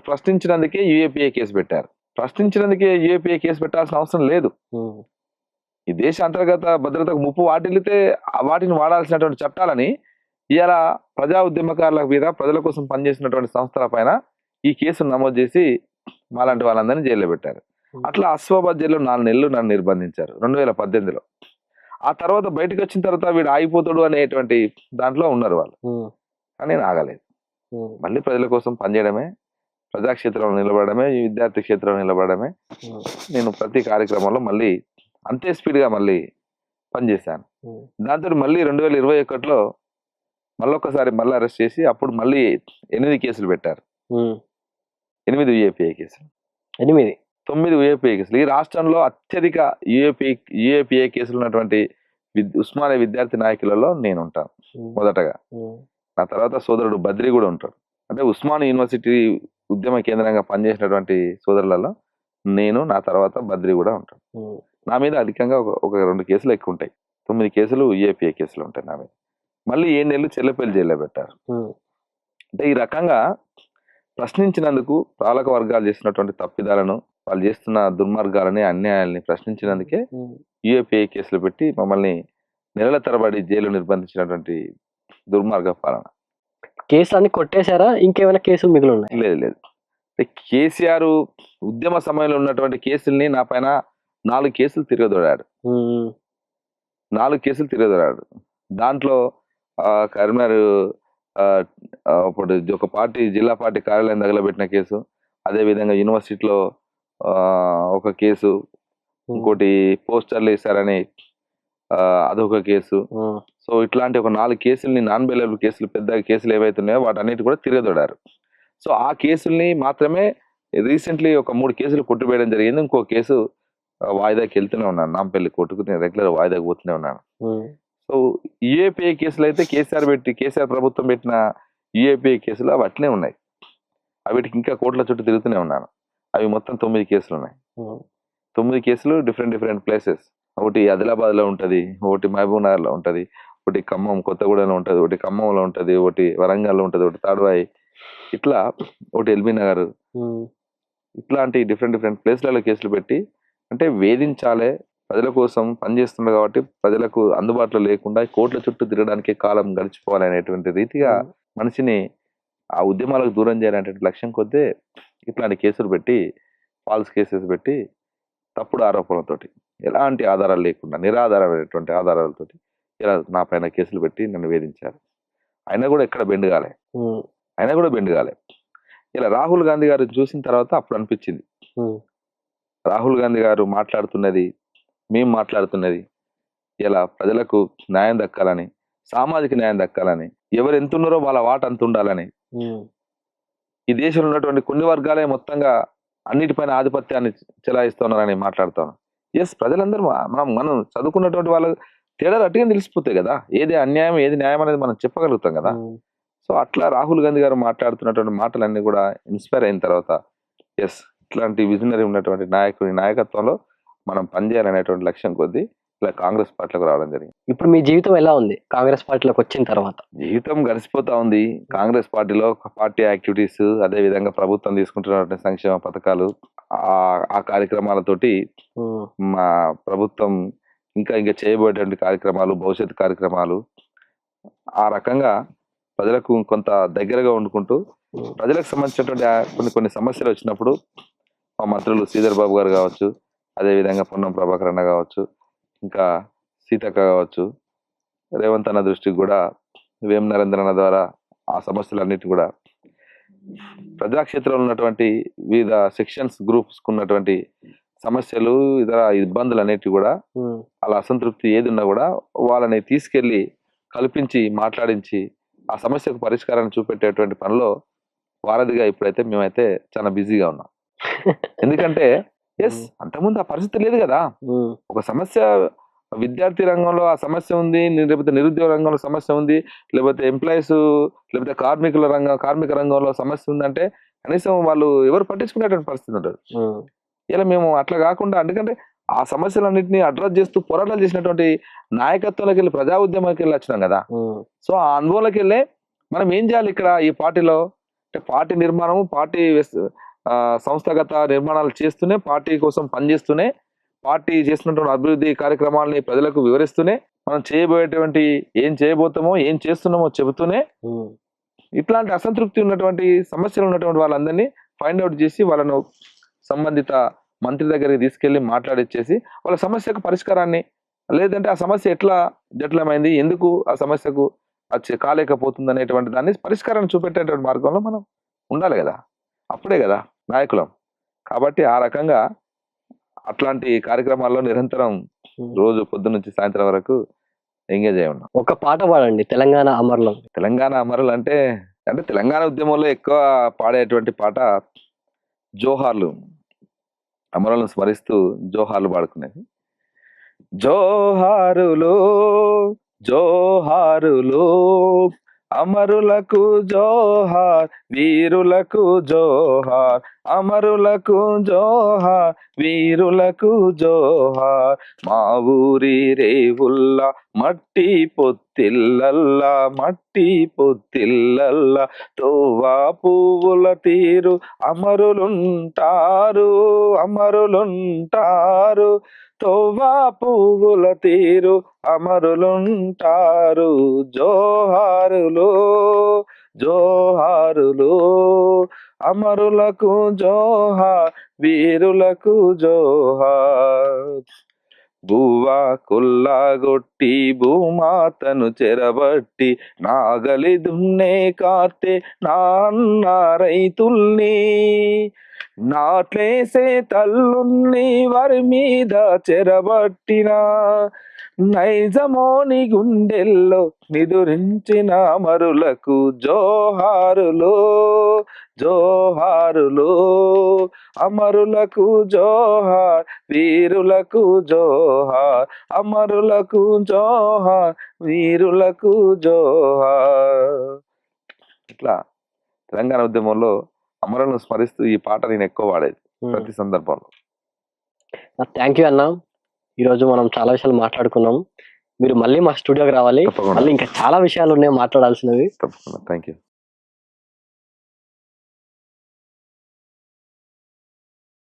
ప్రశ్నించినందుకే యూఏపీఏ కేసు పెట్టారు. ప్రశ్నించినందుకే యూఏపీఏ కేసు పెట్టాల్సిన అవసరం లేదు. ఈ దేశ అంతర్గత భద్రతకు ముప్పు వాటిల్లితే వాటిని వాడాల్సినటువంటి చట్టాలని ఇవాళ ప్రజా ఉద్యమకారుల మీద, ప్రజల కోసం పనిచేసినటువంటి సంస్థల పైన ఈ కేసును నమోదు చేసి మాలాంటి వాళ్ళందరినీ జైల్లో పెట్టారు. అట్లా అశ్వాబాద్ జైల్లో 4 నెలలు నన్ను నిర్బంధించారు 2018లో. ఆ తర్వాత బయటకు వచ్చిన తర్వాత వీడు ఆగిపోతాడు అనేటువంటి దాంట్లో ఉన్నారు వాళ్ళు. కానీ నేను ఆగలేదు. మళ్ళీ ప్రజల కోసం పనిచేయడమే, ప్రజాక్షేత్రంలో నిలబడమే, విద్యార్థి క్షేత్రంలో నిలబడమే. నేను ప్రతి కార్యక్రమంలో మళ్ళీ అంతే స్పీడ్గా మళ్ళీ పనిచేశాను. దాంతో మళ్ళీ 2021లో మళ్ళొక్కసారి మళ్ళీ అరెస్ట్ చేసి అప్పుడు మళ్ళీ 8 కేసులు పెట్టారు. 8 యూఏపీఏ కేసులు, 9 యూఏపీఏ కేసులు. ఈ రాష్ట్రంలో అత్యధిక యూఏపీఏ కేసులు ఉన్నటువంటి ఉస్మానియా విద్యార్థి నాయకులలో నేను ఉంటాను మొదటగా. నా తర్వాత సోదరుడు బద్రి కూడా ఉంటాడు. అంటే ఉస్మానియా యూనివర్సిటీ ఉద్యమ కేంద్రంగా పనిచేసినటువంటి సోదరులలో నేను, నా తర్వాత బద్రి కూడా ఉంటాను. నా మీద అధికంగా ఒక 2 కేసులు ఎక్కువ ఉంటాయి. 9 కేసులు యూఏపీఏ కేసులు ఉంటాయి నా మీద. మళ్ళీ 7 నెలలు చెల్లపల్లి జైల్లో పెట్టారు. అంటే ఈ రకంగా ప్రశ్నించినందుకు, పాలక వర్గాలు చేసినటువంటి తప్పిదాలను, వాళ్ళు చేస్తున్న దుర్మార్గాలని, అన్యాయాలని ప్రశ్నించినందుకే యూఏపీఏ కేసులు పెట్టి మమ్మల్ని నెలల తరబడి జైలు నిర్బంధించినటువంటి దుర్మార్గ పాలన. కేసులన్నీ కొట్టేశారా? ఇంకేమైనా కేసులు మిగిలి ఉన్నాయి? లేదు. కేసీఆర్ ఉద్యమ సమయంలో ఉన్నటువంటి కేసుల్ని నా పైన 4 కేసులు తిరగదోడాడు. 4 కేసులు తిరగదోడాడు. దాంట్లో కరీంనగర్ అప్పుడు ఒక పార్టీ, జిల్లా పార్టీ కార్యాలయం తగలబెట్టిన కేసు, అదేవిధంగా యూనివర్సిటీలో ఒక కేసు, ఇంకోటి పోస్టర్లు వేశారని అదొక కేసు. సో ఇట్లాంటి ఒక 4 కేసుల్ని, నాన్ బెయిలబుల్ కేసులు, పెద్ద కేసులు ఏవైతే ఉన్నాయో వాటన్నిటి కూడా తిరగదోడారు. సో ఆ కేసుల్ని మాత్రమే రీసెంట్లీ ఒక 3 కేసులు కొట్టివేయడం జరిగింది. ఇంకో కేసు వాయిదాకి వెళ్తూనే ఉన్నాను, నాంపల్లి కోర్టుకు నేను రెగ్యులర్ వాయిదాకి పోతూనే ఉన్నాను. సో యూఏపీఏ కేసులు అయితే కేసీఆర్ ప్రభుత్వం పెట్టిన యూఏపీఏ కేసులు అవి అట్లనే ఉన్నాయి. వీటికి ఇంకా కోర్టుల చుట్టూ తిరుగుతూనే ఉన్నాను. అవి మొత్తం 9 కేసులు ఉన్నాయి. 9 కేసులు డిఫరెంట్ ప్లేసెస్. ఒకటి ఆదిలాబాద్లో ఉంటుంది, ఒకటి మహబూబ్ నగర్లో ఉంటుంది, ఒకటి ఖమ్మం కొత్తగూడెంలో ఉంటుంది, ఒకటి ఖమ్మంలో ఉంటుంది, ఒకటి వరంగల్లో ఉంటుంది, ఒకటి తాడ్వాయి, ఇట్లా ఒకటి ఎల్బీ నగర్, ఇట్లాంటి డిఫరెంట్ ప్లేస్లలో కేసులు పెట్టి, అంటే వేధించాలే, ప్రజల కోసం పనిచేస్తున్నారు కాబట్టి ప్రజలకు అందుబాటులో లేకుండా కోర్టుల చుట్టూ తిరగడానికి కాలం గడిచిపోవాలనేటువంటి రీతిగా మనిషిని ఆ ఉద్యమాలకు దూరం చేయాలనేటువంటి లక్ష్యం కొద్దీ ఇట్లాంటి కేసులు పెట్టి, ఫాల్స్ కేసెస్ పెట్టి, తప్పుడు ఆరోపణలతోటి, ఎలాంటి ఆధారాలు లేకుండా నిరాధారమైనటువంటి ఆధారాలతోటి ఇలా నా పైన కేసులు పెట్టి నన్ను వేధించారు. అయినా కూడా ఎక్కడ బెండ్ కాలే. ఇలా రాహుల్ గాంధీ గారు చూసిన తర్వాత అప్పుడు అనిపించింది, రాహుల్ గాంధీ గారు మాట్లాడుతున్నది, మేము మాట్లాడుతున్నది ఇలా ప్రజలకు న్యాయం దక్కాలని, సామాజిక న్యాయం దక్కాలని, ఎవరు ఎంత ఉన్నారో వాళ్ళ వాట అంత ఉండాలని, ఈ దేశంలో ఉన్నటువంటి కొన్ని వర్గాలే మొత్తంగా అన్నిటిపైన ఆధిపత్యాన్ని చెలాయిస్తున్నారని మాట్లాడుతాను. ఎస్, ప్రజలందరూ మనం చదువుకున్నటువంటి వాళ్ళ తేడాలు అట్టుగా తెలిసిపోతాయి కదా, ఏది అన్యాయం ఏది న్యాయం అనేది మనం చెప్పగలుగుతాం కదా. సో అట్లా రాహుల్ గాంధీ గారు మాట్లాడుతున్నటువంటి మాటలన్నీ కూడా ఇన్స్పైర్ అయిన తర్వాత ఎస్, ఇట్లాంటి విజనరీ ఉన్నటువంటి నాయకుడి నాయకత్వంలో మనం పనిచేయాలనేటువంటి లక్ష్యం కొద్దీ ఇలా కాంగ్రెస్ పార్టీలోకి రావడం జరిగింది. ఇప్పుడు మీ జీవితం ఎలా ఉంది కాంగ్రెస్ పార్టీలోకి వచ్చిన తర్వాత? జీవితం గడిచిపోతా ఉంది. కాంగ్రెస్ పార్టీలో పార్టీ యాక్టివిటీస్, అదే విధంగా ప్రభుత్వం తీసుకుంటున్నటువంటి సంక్షేమ పథకాలు, ఆ కార్యక్రమాలతోటి మా ప్రభుత్వం ఇంకా చేయబోయేటువంటి కార్యక్రమాలు, భవిష్యత్ కార్యక్రమాలు, ఆ రకంగా ప్రజలకు కొంత దగ్గరగా వండుకుంటూ ప్రజలకు సంబంధించినటువంటి కొన్ని సమస్యలు వచ్చినప్పుడు మా మంత్రులు శ్రీధర్ బాబు గారు కావచ్చు, అదేవిధంగా పొన్నం ప్రభాకర్ అన్న కావచ్చు, ఇంకా సీతక్క కావచ్చు, రేవంత్ అన్న దృష్టికి కూడా వేం నరేంద్ర అన్న ద్వారా ఆ సమస్యలన్నిటి కూడా ప్రజాక్షేత్రంలో ఉన్నటువంటి వివిధ సెక్షన్స్ గ్రూప్స్ ఉన్నటువంటి సమస్యలు, ఇతర ఇబ్బందులు అన్నిటి కూడా, వాళ్ళ అసంతృప్తి ఏది ఉన్నా కూడా వాళ్ళని తీసుకెళ్లి కల్పించి మాట్లాడించి ఆ సమస్యకు పరిష్కారాన్ని చూపెట్టేటువంటి పనిలో వారధిగా ఇప్పుడైతే మేమైతే చాలా బిజీగా ఉన్నాం. ఎందుకంటే అంతకుముందు ఆ పరిస్థితి లేదు కదా. ఒక సమస్య విద్యార్థి రంగంలో ఆ సమస్య ఉంది, లేకపోతే నిరుద్యోగ రంగంలో సమస్య ఉంది, లేకపోతే ఎంప్లాయీస్ లేకపోతే కార్మిక రంగంలో సమస్య ఉందంటే కనీసం వాళ్ళు ఎవరు పట్టించుకునేటువంటి పరిస్థితి ఉంటుంది. ఇలా మేము అట్లా కాకుండా, ఎందుకంటే ఆ సమస్యలన్నింటినీ అడ్రస్ చేస్తూ పోరాటాలు చేసినటువంటి నాయకత్వంలోకి వెళ్ళి ప్రజా ఉద్యమానికి వెళ్ళి వచ్చినాం కదా. సో ఆ అనుభవంలోకి వెళ్ళి మనం ఏం చేయాలి ఇక్కడ ఈ పార్టీలో అంటే పార్టీ నిర్మాణము, పార్టీ సంస్థాగత నిర్మాణాలు చేస్తూనే, పార్టీ కోసం పనిచేస్తూనే, పార్టీ చేస్తున్నటువంటి అభివృద్ధి కార్యక్రమాలని ప్రజలకు వివరిస్తూనే, మనం చేయబోయేటువంటి ఏం చేయబోతామో ఏం చేస్తున్నామో చెబుతూనే, ఇట్లాంటి అసంతృప్తి ఉన్నటువంటి సమస్యలు ఉన్నటువంటి వాళ్ళందరినీ ఫైండ్ అవుట్ చేసి వాళ్ళను సంబంధిత మంత్రి దగ్గరికి తీసుకెళ్లి మాట్లాడిచ్చేసి వాళ్ళ సమస్యకు పరిష్కారాన్ని, లేదంటే ఆ సమస్య ఎట్లా జటిలమైంది, ఎందుకు ఆ సమస్యకు కాలేకపోతుంది అనేటువంటి దాన్ని పరిష్కారాన్ని చూపెట్టేటువంటి మార్గంలో మనం ఉండాలి కదా. అప్పుడే కదా నాయకులం. కాబట్టి ఆ రకంగా అట్లాంటి కార్యక్రమాల్లో నిరంతరం రోజు పొద్దున్న నుంచి సాయంత్రం వరకు ఎంగేజ్ అయి ఉన్నాం. ఒక పాట పాడండి తెలంగాణ అమరులు. తెలంగాణ అమరులు అంటే తెలంగాణ ఉద్యమంలో ఎక్కువ పాడేటువంటి పాట జోహార్లు, అమరులను స్మరిస్తూ జోహార్లు పాడుకునేది. జోహారులు జోహారులు అమరులకు జోహార్, వీరులకు జోహార్, అమరులకు జోహార్, వీరులకు జోహార్. మా ఊరి రేవుల్లా మట్టి పొత్తిల్లల్లా, మట్టి పొత్తిల్లల్లా తోవా పువ్వుల తీరు అమరులుంటారు, అమరులుంటారు. తోవా పువ్వుల తీరు అమరులుంటారు. జోహారులు జోహారులు అమరులకు జోహార్, వీరులకు జోహార్. బువ్వా కొల్లాగొట్టి భూమాతను చెరబట్టి నాగలి దున్నే కార్తె నాన్న రైతుల్ని, నాట్లేసే తల్లుల్ని వారి మీద చెరబట్టిన నైజమోని గుండెల్లో నిదురించిన అమరులకు జోహారులు జోహారులు, అమరులకు జోహార్, వీరులకు జోహార్, అమరులకు జోహార్, వీరులకు జోహార్. ఇట్లా తెలంగాణ ఉద్యమంలో అమరులను స్మరిస్తూ ఈ పాట నేను ఎక్కువ వాడేది ప్రతి సందర్భంలో. థ్యాంక్ యూ అన్న. ఈరోజు మనం చాలా విషయాలు మాట్లాడుకున్నాం. మీరు మళ్ళీ మా స్టూడియోకి రావాలి. తప్పకుండా. మళ్ళీ ఇంకా చాలా విషయాలు ఉన్నాయి మాట్లాడాల్సినవి. తప్పకుండా. Thank you.